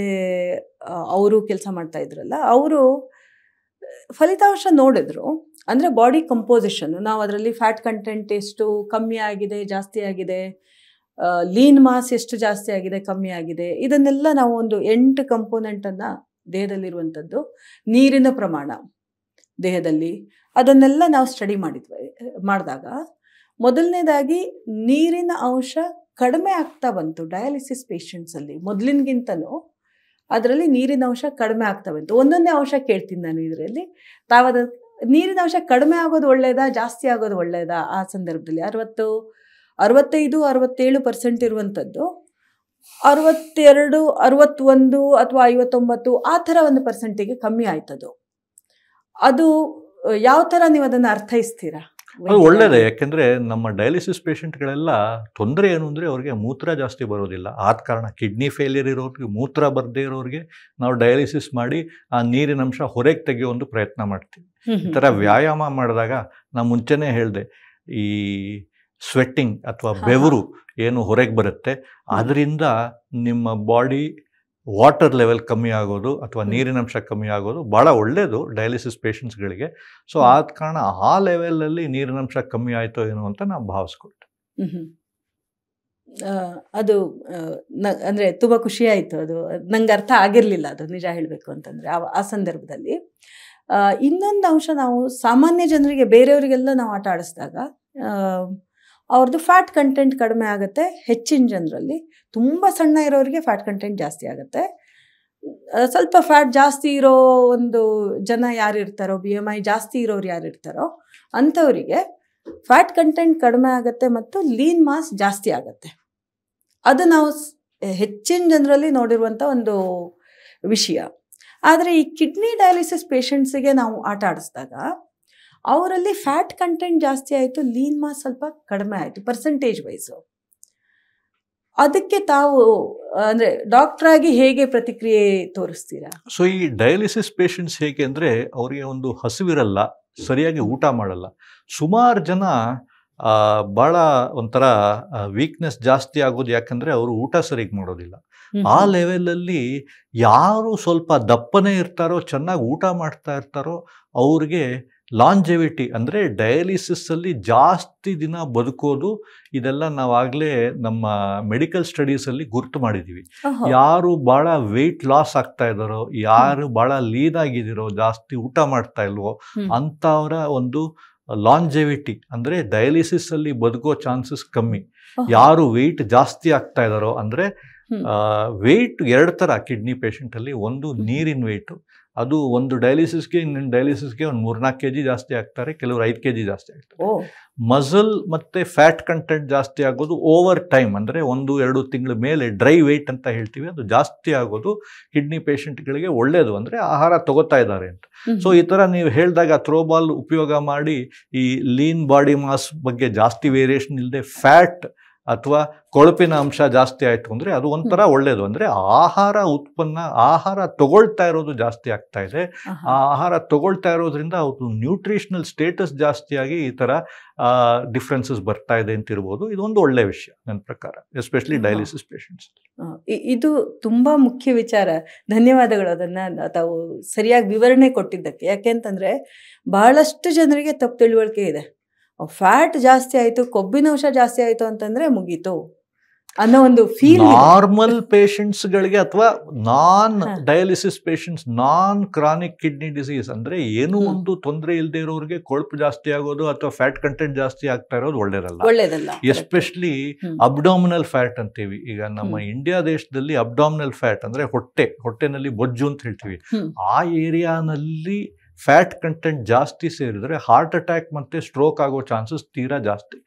ಅವರು ಕೆಲಸ ಮಾಡ್ತಾ ಇದ್ರಲ್ಲ, ಅವರು ಫಲಿತಾಂಶ ನೋಡಿದ್ರು. ಅಂದರೆ ಬಾಡಿ ಕಂಪೋಸಿಷನ್ನು, ನಾವು ಅದರಲ್ಲಿ ಫ್ಯಾಟ್ ಕಂಟೆಂಟ್ ಎಷ್ಟು ಕಮ್ಮಿ ಆಗಿದೆ, ಜಾಸ್ತಿ ಆಗಿದೆ, ಲೀನ್ ಮಾಸ್ ಎಷ್ಟು ಜಾಸ್ತಿ ಆಗಿದೆ, ಕಮ್ಮಿ ಆಗಿದೆ, ಇದನ್ನೆಲ್ಲ ನಾವು ಒಂದು 8 ಕಂಪೋನೆಂಟನ್ನು, ದೇಹದಲ್ಲಿರುವಂಥದ್ದು, ನೀರಿನ ಪ್ರಮಾಣ ದೇಹದಲ್ಲಿ, ಅದನ್ನೆಲ್ಲ ನಾವು ಸ್ಟಡಿ ಮಾಡಿದಾಗ ಮೊದಲನೇದಾಗಿ ನೀರಿನ ಅಂಶ ಕಡಿಮೆ ಆಗ್ತಾ ಬಂತು ಡಯಾಲಿಸಿಸ್ ಪೇಷಂಟ್ಸಲ್ಲಿ. ಮೊದಲಿನಗಿಂತನೂ ಅದರಲ್ಲಿ ನೀರಿನ ಅಂಶ ಕಡಿಮೆ ಆಗ್ತಾ ಬಂತು. ಒಂದೊಂದೇ ಅಂಶ ಕೇಳ್ತೀನಿ ನಾನು ಇದರಲ್ಲಿ. ನೀರಿನ ಅಂಶ ಕಡಿಮೆ ಆಗೋದು ಒಳ್ಳೆಯದಾ, ಜಾಸ್ತಿ ಆಗೋದು ಒಳ್ಳೆಯದಾ? ಆ ಸಂದರ್ಭದಲ್ಲಿ 65-67% ಇರುವಂಥದ್ದು 62, 61 ಅಥವಾ 59 ಆ ಥರ ಒಂದು ಪರ್ಸೆಂಟಿಗೆ ಕಮ್ಮಿ ಆಯ್ತದು. ಅದು ಯಾವ ಥರ ನೀವು ಅದನ್ನು ಅರ್ಥೈಸ್ತೀರಾ? ಅದು ಒಳ್ಳೆಯದೇ. ಯಾಕೆಂದರೆ ನಮ್ಮ ಡಯಾಲಿಸಿಸ್ ಪೇಷಂಟ್ಗಳೆಲ್ಲ ತೊಂದರೆ ಏನು ಅಂದರೆ ಅವ್ರಿಗೆ ಮೂತ್ರ ಜಾಸ್ತಿ ಬರೋದಿಲ್ಲ. ಆದ ಕಾರಣ ಕಿಡ್ನಿ ಫೇಲಿಯರ್ ಇರೋರಿಗೆ, ಮೂತ್ರ ಬರದೇ ಇರೋರಿಗೆ ನಾವು ಡಯಾಲಿಸಿಸ್ ಮಾಡಿ ಆ ನೀರಿನ ಅಂಶ ಹೊರಗೆ ತೆಗೆಯೋ ಒಂದು ಪ್ರಯತ್ನ ಮಾಡ್ತೀವಿ. ಈ ಥರ ವ್ಯಾಯಾಮ ಮಾಡಿದಾಗ ನಾನು ಮುಂಚೆನೇ ಹೇಳಿದೆ, ಈ ಸ್ವೆಟ್ಟಿಂಗ್ ಅಥವಾ ಬೆವರು ಏನು ಹೊರಗೆ ಬರುತ್ತೆ, ಅದರಿಂದ ನಿಮ್ಮ ಬಾಡಿ ವಾಟರ್ ಲೆವೆಲ್ ಕಮ್ಮಿ ಆಗೋದು ಅಥವಾ ನೀರಿನಂಶ ಕಮ್ಮಿ ಆಗೋದು ಭಾಳ ಒಳ್ಳೆಯದು ಡಯಾಲಿಸಿಸ್ ಪೇಷಂಟ್ಸ್ಗಳಿಗೆ. ಸೊ ಆದ ಕಾರಣ ಆ ಲೆವೆಲಲ್ಲಿ ನೀರಿನಂಶ ಕಮ್ಮಿ ಆಯಿತೋ ಏನೋ ಅಂತ ನಾವು ಭಾವಿಸ್ಕೊಳ್ತೆ. ಅದು ಅಂದರೆ ತುಂಬ ಖುಷಿ ಆಯಿತು. ಅದು ನಂಗೆ ಅರ್ಥ ಆಗಿರಲಿಲ್ಲ, ಅದು ನಿಜ ಹೇಳಬೇಕು ಅಂತಂದರೆ ಆ ಸಂದರ್ಭದಲ್ಲಿ. ಇನ್ನೊಂದು ಅಂಶ, ನಾವು ಸಾಮಾನ್ಯ ಜನರಿಗೆ, ಬೇರೆಯವರಿಗೆಲ್ಲ ನಾವು ಆಟ ಆಡಿಸಿದಾಗ ಅವ್ರದ್ದು ಫ್ಯಾಟ್ ಕಂಟೆಂಟ್ ಕಡಿಮೆ ಆಗುತ್ತೆ. ಹೆಚ್ಚಿನ ಜನರಲ್ಲಿ, ತುಂಬ ಸಣ್ಣ ಇರೋರಿಗೆ ಫ್ಯಾಟ್ ಕಂಟೆಂಟ್ ಜಾಸ್ತಿ ಆಗುತ್ತೆ. ಸ್ವಲ್ಪ ಫ್ಯಾಟ್ ಜಾಸ್ತಿ ಇರೋ ಒಂದು ಜನ ಯಾರು ಇರ್ತಾರೋ, BMI ಜಾಸ್ತಿ ಇರೋರು ಯಾರು ಇರ್ತಾರೋ ಅಂಥವರಿಗೆ ಫ್ಯಾಟ್ ಕಂಟೆಂಟ್ ಕಡಿಮೆ ಆಗುತ್ತೆ ಮತ್ತು ಲೀನ್ ಮಾಸ್ ಜಾಸ್ತಿ ಆಗುತ್ತೆ. ಅದು ನಾವು ಹೆಚ್ಚಿನ ಜನರಲ್ಲಿ ನೋಡಿರುವಂಥ ಒಂದು ವಿಷಯ. ಆದರೆ ಈ ಕಿಡ್ನಿ ಡಯಾಲಿಸಿಸ್ ಪೇಷಂಟ್ಸಿಗೆ ನಾವು ಆಟ ಆಡಿಸಿದಾಗ ಅವರಲ್ಲಿ ಫ್ಯಾಟ್ ಕಂಟೆಂಟ್ ಜಾಸ್ತಿ ಆಯಿತು, ಲೀನ್ ಮಾಸ್ ಸ್ವಲ್ಪ ಕಡಿಮೆ ಆಯಿತು ಪರ್ಸೆಂಟೇಜ್ ವೈಸು. ಅದಕ್ಕೆ ತಾವು ಅಂದರೆ ಡಾಕ್ಟ್ರಾಗಿ ಹೇಗೆ ಪ್ರತಿಕ್ರಿಯೆ ತೋರಿಸ್ತೀರಾ? ಸೊ ಈ ಡಯಾಲಿಸಿಸ್ ಪೇಷಂಟ್ಸ್ ಹೇಗೆ ಅಂದರೆ, ಅವರಿಗೆ ಒಂದು ಹಸಿವಿರಲ್ಲ, ಸರಿಯಾಗಿ ಊಟ ಮಾಡಲ್ಲ. ಸುಮಾರು ಜನ ಭಾಳ ಒಂಥರ ವೀಕ್ನೆಸ್ ಜಾಸ್ತಿ ಆಗೋದು ಯಾಕಂದರೆ ಅವರು ಊಟ ಸರಿಯಾಗಿ ಮಾಡೋದಿಲ್ಲ. ಆ ಲೆವೆಲಲ್ಲಿ ಯಾರು ಸ್ವಲ್ಪ ದಪ್ಪನೇ ಇರ್ತಾರೋ, ಚೆನ್ನಾಗಿ ಊಟ ಮಾಡ್ತಾ ಇರ್ತಾರೋ ಅವ್ರಿಗೆ ಲಾಂಜೆವಿಟಿ ಅಂದರೆ ಡಯಾಲಿಸಿಸಲ್ಲಿ ಜಾಸ್ತಿ ದಿನ ಬದುಕೋದು, ಇದೆಲ್ಲ ನಾವಾಗಲೇ ನಮ್ಮ ಮೆಡಿಕಲ್ ಸ್ಟಡೀಸಲ್ಲಿ ಗುರ್ತು ಮಾಡಿದ್ದೀವಿ. ಯಾರು ಭಾಳ ವೆಯ್ಟ್ ಲಾಸ್ ಆಗ್ತಾ ಇದ್ದಾರೋ, ಯಾರು ಭಾಳ ಲೀನ್ ಆಗಿದ್ದೀರೋ, ಜಾಸ್ತಿ ಊಟ ಮಾಡ್ತಾ ಇಲ್ವೋ ಅಂಥವರ ಒಂದು ಲಾಂಜೆವಿಟಿ ಅಂದರೆ ಡಯಾಲಿಸಿಸ್ ಅಲ್ಲಿ ಬದುಕೋ ಚಾನ್ಸಸ್ ಕಮ್ಮಿ. ಯಾರು ವೆಯ್ಟ್ ಜಾಸ್ತಿ ಆಗ್ತಾ ಇದ್ದಾರೋ, ಅಂದರೆ ವೆಯ್ಟ್ 2 ಥರ ಕಿಡ್ನಿ ಪೇಷಂಟ್ ಅಲ್ಲಿ. ಒಂದು ನೀರಿನ ವೆಯ್ಟು, ಅದು ಒಂದು ಡಯಾಲಿಸಿಸ್ಗೆ ಇನ್ನೊಂದು ಡಯಾಲಿಸಿಸ್ಗೆ ಒಂದು 3-4 kg ಜಾಸ್ತಿ ಆಗ್ತಾರೆ, ಕೆಲವರು 5 kg ಜಾಸ್ತಿ ಆಗ್ತಾರೆ. ಮಸಲ್ ಮತ್ತೆ ಫ್ಯಾಟ್ ಕಂಟೆಂಟ್ ಜಾಸ್ತಿ ಆಗೋದು ಓವರ್ ಟೈಮ್, ಅಂದರೆ 1-2 ತಿಂಗಳ ಮೇಲೆ ಡ್ರೈ ವೆಯ್ಟ್ ಅಂತ ಹೇಳ್ತೀವಿ, ಅದು ಜಾಸ್ತಿ ಆಗೋದು ಕಿಡ್ನಿ ಪೇಷಂಟ್ಗಳಿಗೆ ಒಳ್ಳೆಯದು, ಅಂದರೆ ಆಹಾರ ತಗೋತಾ ಇದ್ದಾರೆ ಅಂತ. ಸೊ ಈ ಥರ ನೀವು ಹೇಳಿದಾಗ ಥ್ರೋಬಾಲ್ ಉಪಯೋಗ ಮಾಡಿ ಈ ಲೀನ್ ಬಾಡಿ ಮಾಸ್ ಬಗ್ಗೆ ಜಾಸ್ತಿ ವೇರಿಯೇಷನ್ ಇಲ್ಲದೆ ಫ್ಯಾಟ್ ಅಥವಾ ಕೊಳಪಿನ ಅಂಶ ಜಾಸ್ತಿ ಆಯಿತು ಅಂದರೆ ಅದು ಒಂಥರ ಒಳ್ಳೆಯದು. ಅಂದರೆ ಆಹಾರ ತಗೊಳ್ತಾ ಇರೋದು ಜಾಸ್ತಿ ಆಗ್ತಾ ಇದೆ. ಆ ಆಹಾರ ತಗೊಳ್ತಾ ಇರೋದ್ರಿಂದ ಅವ್ರದ್ದು ನ್ಯೂಟ್ರಿಷನಲ್ ಸ್ಟೇಟಸ್ ಜಾಸ್ತಿಯಾಗಿ ಈ ಥರ ಡಿಫ್ರೆನ್ಸಸ್ ಬರ್ತಾ ಇದೆ ಅಂತ ಇರ್ಬೋದು. ಇದೊಂದು ಒಳ್ಳೆಯ ವಿಷಯ ನನ್ನ ಪ್ರಕಾರ, ಎಸ್ಪೆಷಲಿ ಡಯಾಲಿಸಿಸ್ ಪೇಷಂಟ್ಸ್. ಇದು ತುಂಬಾ ಮುಖ್ಯ ವಿಚಾರ. ಧನ್ಯವಾದಗಳು ಅದನ್ನ ತಾವು ಸರಿಯಾಗಿ ವಿವರಣೆ ಕೊಟ್ಟಿದ್ದಕ್ಕೆ. ಯಾಕೆಂತಂದ್ರೆ ಬಹಳಷ್ಟು ಜನರಿಗೆ ತಪ್ಪು ತಿಳುವಳಿಕೆ ಇದೆ. ಫ್ಯಾಟ್ ಜಾಸ್ತಿ ಆಯಿತು, ಕೊಬ್ಬಿನಾಂಶ ಜಾಸ್ತಿ ಆಯಿತು ಅಂತಂದ್ರೆ ಮುಗೀತು ಅನ್ನೋ ಒಂದು ಫೀಲ್. ನಾರ್ಮಲ್ ಪೇಷಂಟ್ಸ್ಗಳಿಗೆ ಅಥವಾ ನಾನ್ ಡಯಾಲಿಸಿಸ್ ಪೇಷಂಟ್ಸ್, ನಾನ್ ಕ್ರಾನಿಕ್ ಕಿಡ್ನಿ ಡಿಸೀಸ್, ಅಂದ್ರೆ ಏನು ಒಂದು ತೊಂದರೆ ಇಲ್ಲದೆ ಇರೋರಿಗೆ ಕೊಳ್ಪು ಜಾಸ್ತಿ ಆಗೋದು ಅಥವಾ ಫ್ಯಾಟ್ ಕಂಟೆಂಟ್ ಜಾಸ್ತಿ ಆಗ್ತಾ ಇರೋದು ಒಳ್ಳೇದಲ್ಲ. ಎಸ್ಪೆಷಲಿ ಅಬ್ಡಾಮಿನಲ್ ಫ್ಯಾಟ್ ಅಂತೀವಿ. ಈಗ ನಮ್ಮ ಇಂಡಿಯಾ ದೇಶದಲ್ಲಿ ಅಬ್ಡಾಮಿನಲ್ ಫ್ಯಾಟ್ ಅಂದ್ರೆ ಹೊಟ್ಟೆನಲ್ಲಿ ಬೊಜ್ಜು ಅಂತ ಹೇಳ್ತೀವಿ. ಆ ಏರಿಯಾನಲ್ಲಿ ಫ್ಯಾಟ್ ಕಂಟೆಂಟ್ ಜಾಸ್ತಿ ಸೇರಿದ್ರೆ ಹಾರ್ಟ್ ಅಟ್ಯಾಕ್ ಮತ್ತೆ ಸ್ಟ್ರೋಕ್ ಆಗೋ ಚಾನ್ಸಸ್ ತೀರಾ ಜಾಸ್ತಿ.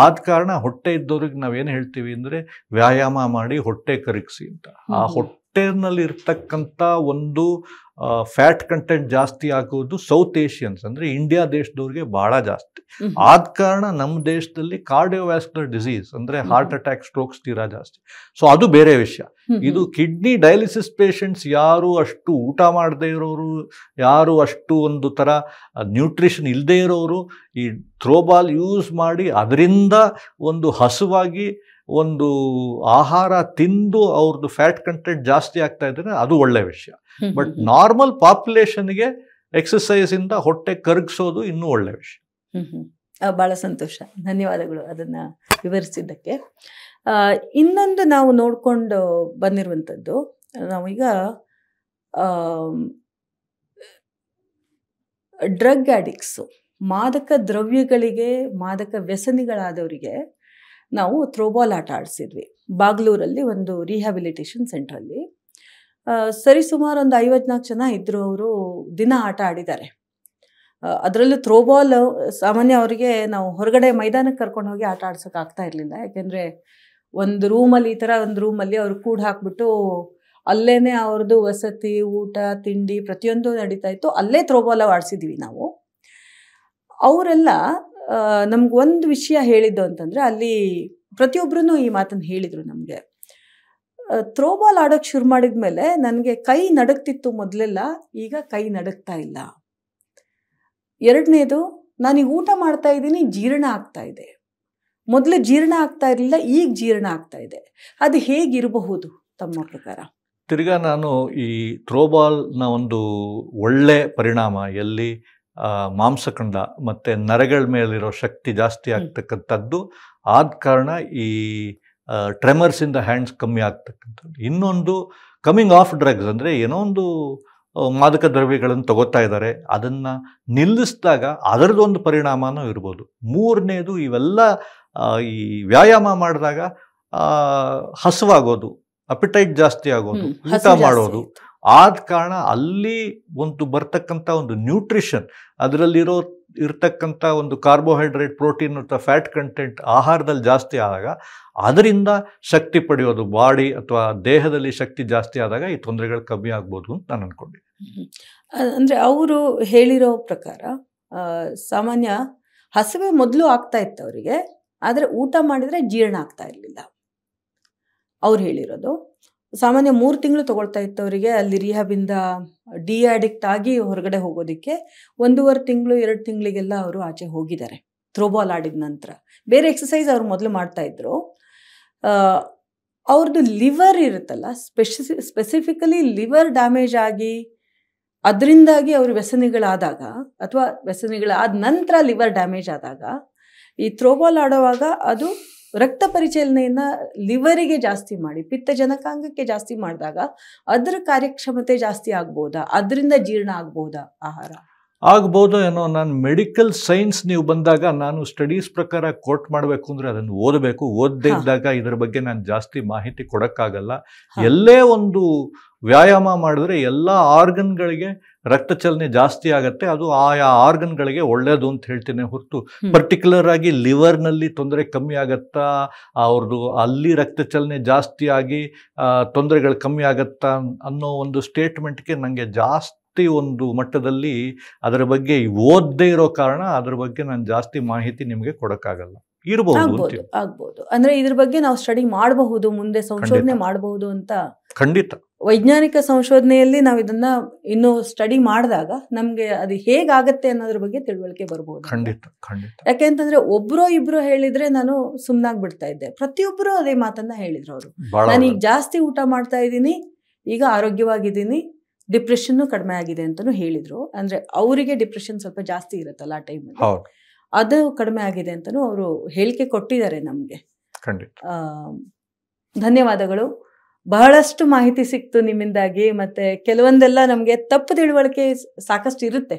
ಆದ ಕಾರಣ ಹೊಟ್ಟೆ ಇದ್ದವ್ರಿಗೆ ನಾವೇನು ಹೇಳ್ತೀವಿ ಅಂದ್ರೆ ವ್ಯಾಯಾಮ ಮಾಡಿ ಹೊಟ್ಟೆ ಕರಗಿಸಿ ಅಂತ. ಆ ಹೊಟ್ಟೆನಲ್ಲಿ ಇರ್ತಕ್ಕಂಥ ಒಂದು ಫ್ಯಾಟ್ ಕಂಟೆಂಟ್ ಜಾಸ್ತಿ ಆಗೋದು ಸೌತ್ ಏಷಿಯನ್ಸ್ ಅಂದ್ರೆ ಇಂಡಿಯಾ ದೇಶದವ್ರಿಗೆ ಬಹಳ ಜಾಸ್ತಿ. ಆದ ಕಾರಣ ನಮ್ಮ ದೇಶದಲ್ಲಿ ಕಾರ್ಡಿಯೋವ್ಯಾಸ್ಕ್ಯುಲರ್ ಡಿಸೀಸ್ ಅಂದ್ರೆ ಹಾರ್ಟ್ ಅಟ್ಯಾಕ್, ಸ್ಟ್ರೋಕ್ಸ್ ತೀರಾ ಜಾಸ್ತಿ. ಸೊ ಅದು ಬೇರೆ ವಿಷಯ. ಇದು ಕಿಡ್ನಿ ಡಯಾಲಿಸಿಸ್ ಪೇಷಂಟ್ಸ್ ಯಾರು ಅಷ್ಟು ಊಟ ಮಾಡದೇ ಇರೋರು, ಯಾರು ಅಷ್ಟು ಒಂದು ಥರ ನ್ಯೂಟ್ರಿಷನ್ ಇಲ್ಲದೆ ಇರೋರು ಈ ಥ್ರೋಬಾಲ್ ಯೂಸ್ ಮಾಡಿ ಅದರಿಂದ ಒಂದು ಹಸುವಾಗಿ ಒಂದು ಆಹಾರ ತಿಂದು ಅವ್ರದ್ದು ಫ್ಯಾಟ್ ಕಂಟೆಂಟ್ ಜಾಸ್ತಿ ಆಗ್ತಾ ಇದ್ರೆ ಅದು ಒಳ್ಳೆ ವಿಷಯ. ಬಟ್ ನಾರ್ಮಲ್ ಪಾಪ್ಯುಲೇಷನ್ಗೆ ಎಕ್ಸಸೈಸ್ ಇಂದ ಹೊಟ್ಟೆ ಕರಗಿಸೋದು ಇನ್ನೂ ಒಳ್ಳೆ ವಿಷಯ. ಬಹಳ ಸಂತೋಷ, ಧನ್ಯವಾದಗಳು ಅದನ್ನ ವಿವರಿಸಿದ್ದಕ್ಕೆ. ಇನ್ನೊಂದು ನಾವು ನೋಡ್ಕೊಂಡು ಬಂದಿರುವಂಥದ್ದು, ನಾವೀಗ ಡ್ರಗ್ ಅಡಿಕ್ಟ್ಸು, ಮಾದಕ ದ್ರವ್ಯಗಳಿಗೆ ಮಾದಕ ವ್ಯಸನಿಗಳಾದವರಿಗೆ ನಾವು ಥ್ರೋಬಾಲ್ ಆಟ ಆಡಿಸಿದ್ವಿ ಬಾಗ್ಲೂರಲ್ಲಿ ಒಂದು ರಿಹ್ಯಾಬಿಲಿಟೇಷನ್ ಸೆಂಟ್ರಲ್ಲಿ. ಸರಿಸುಮಾರು ಒಂದು 54 ಜನ ಇದ್ದರು. ಅವರು ದಿನ ಆಟ ಆಡಿದ್ದಾರೆ. ಅದರಲ್ಲೂ ಥ್ರೋಬಾಲ್ ಸಾಮಾನ್ಯ ಅವರಿಗೆ ನಾವು ಹೊರಗಡೆ ಮೈದಾನಕ್ಕೆ ಕರ್ಕೊಂಡು ಹೋಗಿ ಆಟ ಆಡ್ಸೋಕೆ ಆಗ್ತಾ ಇರಲಿಲ್ಲ. ಯಾಕೆಂದರೆ ಒಂದು ರೂಮಲ್ಲಿ, ಈ ಥರ ಒಂದು ರೂಮಲ್ಲಿ ಅವ್ರು ಕೂಡ್ ಹಾಕ್ಬಿಟ್ಟು ಅಲ್ಲೇ ಅವ್ರದ್ದು ವಸತಿ, ಊಟ, ತಿಂಡಿ ಪ್ರತಿಯೊಂದು ನಡೀತಾ ಇತ್ತು. ಅಲ್ಲೇ ಥ್ರೋಬಾಲ್ ಆಡಿಸಿದ್ವಿ ನಾವು. ಅವರೆಲ್ಲ ನಮ್ಗೊಂದು ವಿಷಯ ಹೇಳಿದ್ದು ಅಂತಂದರೆ, ಅಲ್ಲಿ ಪ್ರತಿಯೊಬ್ಬರೂ ಈ ಮಾತನ್ನು ಹೇಳಿದರು ನಮಗೆ. ಥ್ರೋಬಾಲ್ ಆಡೋಕ್ಕೆ ಶುರು ಮಾಡಿದ ಮೇಲೆ ನನಗೆ ಕೈ ನಡುಗ್ತಿತ್ತು ಮೊದಲೆಲ್ಲ, ಈಗ ಕೈ ನಡುಗ್ತಾ ಇಲ್ಲ. ಎರಡನೇದು, ನಾನೀಗ ಊಟ ಮಾಡ್ತಾ ಇದ್ದೀನಿ, ಜೀರ್ಣ ಆಗ್ತಾ ಇದೆ. ಮೊದಲು ಜೀರ್ಣ ಆಗ್ತಾ ಇರಲಿಲ್ಲ, ಈಗ ಜೀರ್ಣ ಆಗ್ತಾ ಇದೆ. ಅದು ಹೇಗಿರಬಹುದು ತಮ್ಮ ಪ್ರಕಾರ? ತಿರ್ಗಾ ನಾನು ಈ ಥ್ರೋಬಾಲ್ನ ಒಂದು ಒಳ್ಳೆ ಪರಿಣಾಮ ಎಲ್ಲಿ ಮಾಂಸಖಂಡ ಮತ್ತು ನರಗಳ ಮೇಲಿರೋ ಶಕ್ತಿ ಜಾಸ್ತಿ ಆಗ್ತಕ್ಕಂಥದ್ದು, ಆದ ಕಾರಣ ಈ ಟ್ರೆಮರ್ಸ್ ಇನ್ ದ ಹ್ಯಾಂಡ್ಸ್ ಕಮ್ಮಿ ಆಗ್ತಕ್ಕಂಥದ್ದು. ಇನ್ನೊಂದು ಕಮಿಂಗ್ ಆಫ್ ಡ್ರಗ್ಸ್, ಅಂದರೆ ಏನೋ ಒಂದು ಮಾದಕ ದ್ರವ್ಯಗಳನ್ನು ತಗೋತಾ ಇದ್ದಾರೆ, ಅದನ್ನು ನಿಲ್ಲಿಸಿದಾಗ ಅದರದೊಂದು ಪರಿಣಾಮನೂ ಇರ್ಬೋದು. ಮೂರನೇದು, ಇವೆಲ್ಲ ಈ ವ್ಯಾಯಾಮ ಮಾಡಿದಾಗ ಹಸುವಾಗೋದು, ಅಪಿಟೈಟ್ ಜಾಸ್ತಿ ಆಗೋದು, ಊಟ ಮಾಡೋದು, ಆದ ಕಾರಣ ಅಲ್ಲಿ ಒಂದು ಬರ್ತಕ್ಕಂಥ ಒಂದು ನ್ಯೂಟ್ರಿಷನ್, ಅದರಲ್ಲಿರೋ ಇರ್ತಕ್ಕಂಥ ಒಂದು ಕಾರ್ಬೋಹೈಡ್ರೇಟ್, ಪ್ರೋಟೀನ್ ಮತ್ತು ಫ್ಯಾಟ್ ಕಂಟೆಂಟ್ ಆಹಾರದಲ್ಲಿ ಜಾಸ್ತಿ ಆದಾಗ ಅದರಿಂದ ಶಕ್ತಿ ಪಡೆಯೋದು, ಬಾಡಿ ಅಥವಾ ದೇಹದಲ್ಲಿ ಶಕ್ತಿ ಜಾಸ್ತಿ ಆದಾಗ ಈ ತೊಂದರೆಗಳು ಕಮ್ಮಿ ಆಗ್ಬೋದು ಅಂತ ನಾನು ಅನ್ಕೊಂಡಿದ್ದೀನಿ. ಅಂದರೆ ಅವರು ಹೇಳಿರೋ ಪ್ರಕಾರ ಸಾಮಾನ್ಯ ಹಸಿವೆ ಮೊದಲು ಆಗ್ತಾ ಇತ್ತು ಅವರಿಗೆ, ಆದರೆ ಊಟ ಮಾಡಿದರೆ ಜೀರ್ಣ ಆಗ್ತಾ ಇರಲಿಲ್ಲ. ಅವ್ರು ಹೇಳಿರೋದು ಸಾಮಾನ್ಯ 3 ತಿಂಗಳು ತಗೊಳ್ತಾ ಇತ್ತು ಅವರಿಗೆ. ಅಲ್ಲಿ ರಿಹ್ಯಾಬಿಂದ ಅಡಿಕ್ಟ್ ಆಗಿ ಹೊರಗಡೆ ಹೋಗೋದಕ್ಕೆ 1.5 ತಿಂಗಳು 2 ತಿಂಗಳಿಗೆಲ್ಲ ಅವರು ಆಚೆ ಹೋಗಿದ್ದಾರೆ ಥ್ರೋಬಾಲ್ ಆಡಿದ ನಂತರ. ಬೇರೆ ಎಕ್ಸಸೈಸ್ ಅವ್ರು ಮೊದಲು ಮಾಡ್ತಾ ಇದ್ರು. ಅವ್ರದ್ದು ಲಿವರ್ ಇರುತ್ತಲ್ಲ, ಸ್ಪೆಸಿಫಿಕಲಿ ಲಿವರ್ ಡ್ಯಾಮೇಜ್ ಆಗಿ ಅದರಿಂದಾಗಿ ಅವರು ವ್ಯಸನಿಗಳಾದಾಗ ಅಥವಾ ವ್ಯಸನಿಗಳಾದ ನಂತರ ಲಿವರ್ ಡ್ಯಾಮೇಜ್ ಆದಾಗ ಈ ಥ್ರೋಬಾಲ್ ಆಡುವಾಗ ಅದು ರಕ್ತ ಪರಿಚಲನೆಯನ್ನು ಲಿವರಿಗೆ ಜಾಸ್ತಿ ಮಾಡಿ ಪಿತ್ತ ಜನಕಾಂಗಕ್ಕೆ ಜಾಸ್ತಿ ಮಾಡಿದಾಗ ಅದರ ಕಾರ್ಯಕ್ಷಮತೆ ಜಾಸ್ತಿ ಆಗ್ಬೋದಾ? ಅದರಿಂದ ಜೀರ್ಣ ಆಗ್ಬೋದಾ ಆಹಾರ? ಆಗ್ಬೋದು ಏನೋ. ನಾನು ಮೆಡಿಕಲ್ ಸೈನ್ಸ್ ನೀವು ಬಂದಾಗ ನಾನು ಸ್ಟಡೀಸ್ ಪ್ರಕಾರ ಕೋಟ್ ಮಾಡಬೇಕು ಅಂದರೆ ಅದನ್ನು ಓದಬೇಕು. ಓದದೇ ಇದ್ದಾಗ ಇದರ ಬಗ್ಗೆ ನಾನು ಜಾಸ್ತಿ ಮಾಹಿತಿ ಕೊಡೋಕ್ಕಾಗಲ್ಲ. ಎಲ್ಲೇ ಒಂದು ವ್ಯಾಯಾಮ ಮಾಡಿದ್ರೆ ಎಲ್ಲ ಆರ್ಗನ್ಗಳಿಗೆ ರಕ್ತ ಚಲನೆ ಜಾಸ್ತಿ ಆಗುತ್ತೆ, ಅದು ಆಯಾ ಆರ್ಗನ್ಗಳಿಗೆ ಒಳ್ಳೆಯದು ಅಂತ ಹೇಳ್ತೀನಿ ಹೊರತು ಪರ್ಟಿಕ್ಯುಲರ್ ಆಗಿ ಲಿವರ್ನಲ್ಲಿ ತೊಂದರೆ ಕಮ್ಮಿ ಆಗತ್ತಾ, ಅವ್ರದ್ದು ಅಲ್ಲಿ ರಕ್ತ ಚಲನೆ ಜಾಸ್ತಿ ಆಗಿ ತೊಂದರೆಗಳು ಕಮ್ಮಿ ಆಗತ್ತಾ ಅನ್ನೋ ಒಂದು ಸ್ಟೇಟ್ಮೆಂಟ್ಗೆ ನನಗೆ ಜಾಸ್ತಿ ಒಂದು ಮಟ್ಟದಲ್ಲಿ ಅದರ ಬಗ್ಗೆ ಓದದೇ ಇರೋ ಕಾರಣ ಅದರ ಬಗ್ಗೆ ನಾನು ಜಾಸ್ತಿ ಮಾಹಿತಿ ನಿಮಗೆ ಕೊಡೋಕ್ಕಾಗಲ್ಲ. ಆಗ್ಬಹುದು ಅಂದ್ರೆ ಇದ್ರ ಬಗ್ಗೆ ನಾವು ಸ್ಟಡಿ ಮಾಡಬಹುದು, ಮುಂದೆ ಸಂಶೋಧನೆ ಮಾಡಬಹುದು ಅಂತ. ಖಂಡಿತ ವೈಜ್ಞಾನಿಕ ಸಂಶೋಧನೆಯಲ್ಲಿ ನಾವು ಇದನ್ನ ಇನ್ನು ಸ್ಟಡಿ ಮಾಡಿದಾಗ ನಮ್ಗೆ ಅದು ಹೇಗಾಗತ್ತೆ ಅನ್ನೋದ್ರ ಬಗ್ಗೆ ತಿಳುವಳಿಕೆ ಬರ್ಬೋದು. ಖಂಡಿತ ಖಂಡಿತ. ಯಾಕೆಂತಂದ್ರೆ ಒಬ್ರೋ ಇಬ್ರು ಹೇಳಿದ್ರೆ ನಾನು ಸುಮ್ನಾಗ್ ಬಿಡ್ತಾ ಇದ್ದೆ. ಪ್ರತಿಯೊಬ್ಬರು ಅದೇ ಮಾತನ್ನ ಹೇಳಿದ್ರು ಅವರು. ನಾನು ಈಗ ಜಾಸ್ತಿ ಊಟ ಮಾಡ್ತಾ ಇದ್ದೀನಿ, ಈಗ ಆರೋಗ್ಯವಾಗಿದ್ದೀನಿ, ಡಿಪ್ರೆಷನ್ ಕಡಿಮೆ ಆಗಿದೆ ಅಂತಾನು ಹೇಳಿದ್ರು. ಅಂದ್ರೆ ಅವರಿಗೆ ಡಿಪ್ರೆಷನ್ ಸ್ವಲ್ಪ ಜಾಸ್ತಿ ಇರುತ್ತಲ್ಲ ಆ ಟೈಮಲ್ಲಿ, ಅದು ಕಡಿಮೆ ಆಗಿದೆ ಅಂತಾನು ಅವರು ಹೇಳಿಕೆ ಕೊಟ್ಟಿದ್ದಾರೆ ನಮ್ಗೆ. ಧನ್ಯವಾದಗಳು. ಬಹಳಷ್ಟು ಮಾಹಿತಿ ಸಿಕ್ತು ನಿಮ್ಮಿಂದಾಗಿ. ಮತ್ತೆ ಕೆಲವೊಂದೆಲ್ಲ ನಮ್ಗೆ ತಪ್ಪು ತಿಳುವಳಿಕೆ ಸಾಕಷ್ಟು ಇರುತ್ತೆ,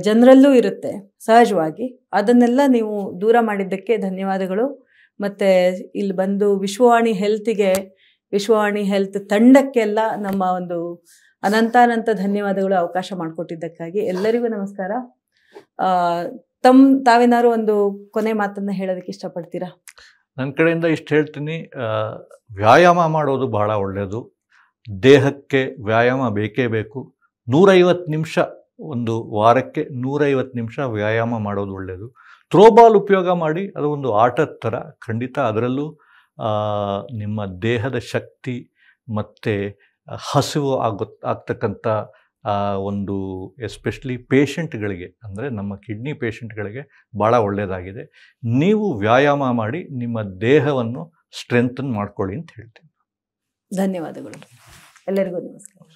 ಜನರಲ್ಲೂ ಇರುತ್ತೆ ಸಹಜವಾಗಿ. ಅದನ್ನೆಲ್ಲ ನೀವು ದೂರ ಮಾಡಿದ್ದಕ್ಕೆ ಧನ್ಯವಾದಗಳು. ಮತ್ತೆ ಇಲ್ಲಿ ಬಂದು ವಿಶ್ವವಾಣಿ ಹೆಲ್ತ್ಗೆ, ವಿಶ್ವವಾಣಿ ಹೆಲ್ತ್ ತಂಡಕ್ಕೆಲ್ಲ ನಮ್ಮ ಒಂದು ಅನಂತಾನಂತ ಧನ್ಯವಾದಗಳು, ಅವಕಾಶ ಮಾಡಿಕೊಟ್ಟಿದ್ದಕ್ಕಾಗಿ. ಎಲ್ಲರಿಗೂ ನಮಸ್ಕಾರ. ತಾವೇನಾದ್ರು ಒಂದು ಕೊನೆ ಮಾತನ್ನ ಹೇಳೋದಕ್ಕೆ ಇಷ್ಟಪಡ್ತೀರಾ? ನನ್ನ ಕಡೆಯಿಂದ ಇಷ್ಟು ಹೇಳ್ತೀನಿ. ವ್ಯಾಯಾಮ ಮಾಡೋದು ಬಹಳ ಒಳ್ಳೆಯದು. ದೇಹಕ್ಕೆ ವ್ಯಾಯಾಮ ಬೇಕೇ ಬೇಕು. 150 ನಿಮಿಷ, ಒಂದು ವಾರಕ್ಕೆ 150 ನಿಮಿಷ ವ್ಯಾಯಾಮ ಮಾಡೋದು ಒಳ್ಳೆಯದು. ಥ್ರೋಬಾಲ್ ಉಪಯೋಗ ಮಾಡಿ, ಅದು ಒಂದು ಆಟದ ಥರ. ಖಂಡಿತ ಅದರಲ್ಲೂ ನಿಮ್ಮ ದೇಹದ ಶಕ್ತಿ ಮತ್ತು ಹಸಿವು ಆಗ್ತಕ್ಕಂಥ ಒಂದು ಎಸ್ಪೆಷಲಿ ಪೇಷಂಟ್ಗಳಿಗೆ, ಅಂದರೆ ನಮ್ಮ ಕಿಡ್ನಿ ಪೇಷಂಟ್ಗಳಿಗೆ ಭಾಳ ಒಳ್ಳೆಯದಾಗಿದೆ. ನೀವು ವ್ಯಾಯಾಮ ಮಾಡಿ ನಿಮ್ಮ ದೇಹವನ್ನು ಸ್ಟ್ರೆಂಥನ್ ಮಾಡ್ಕೊಳ್ಳಿ ಅಂತ ಹೇಳ್ತೀನಿ. ಧನ್ಯವಾದಗಳು. ಎಲ್ಲರಿಗೂ ನಮಸ್ಕಾರ.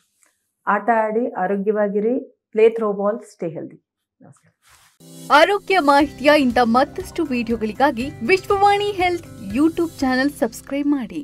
ಆಟ ಆಡಿ ಆರೋಗ್ಯವಾಗಿರಿ. Play throwball, stay healthy. ನಮಸ್ಕಾರ. ಆರೋಗ್ಯ ಮಾಹಿತಿಯ ಇಂಥ ಮತ್ತಷ್ಟು ವಿಡಿಯೋಗಳಿಗಾಗಿ Vishwavani health YouTube channel subscribe ಮಾಡಿ.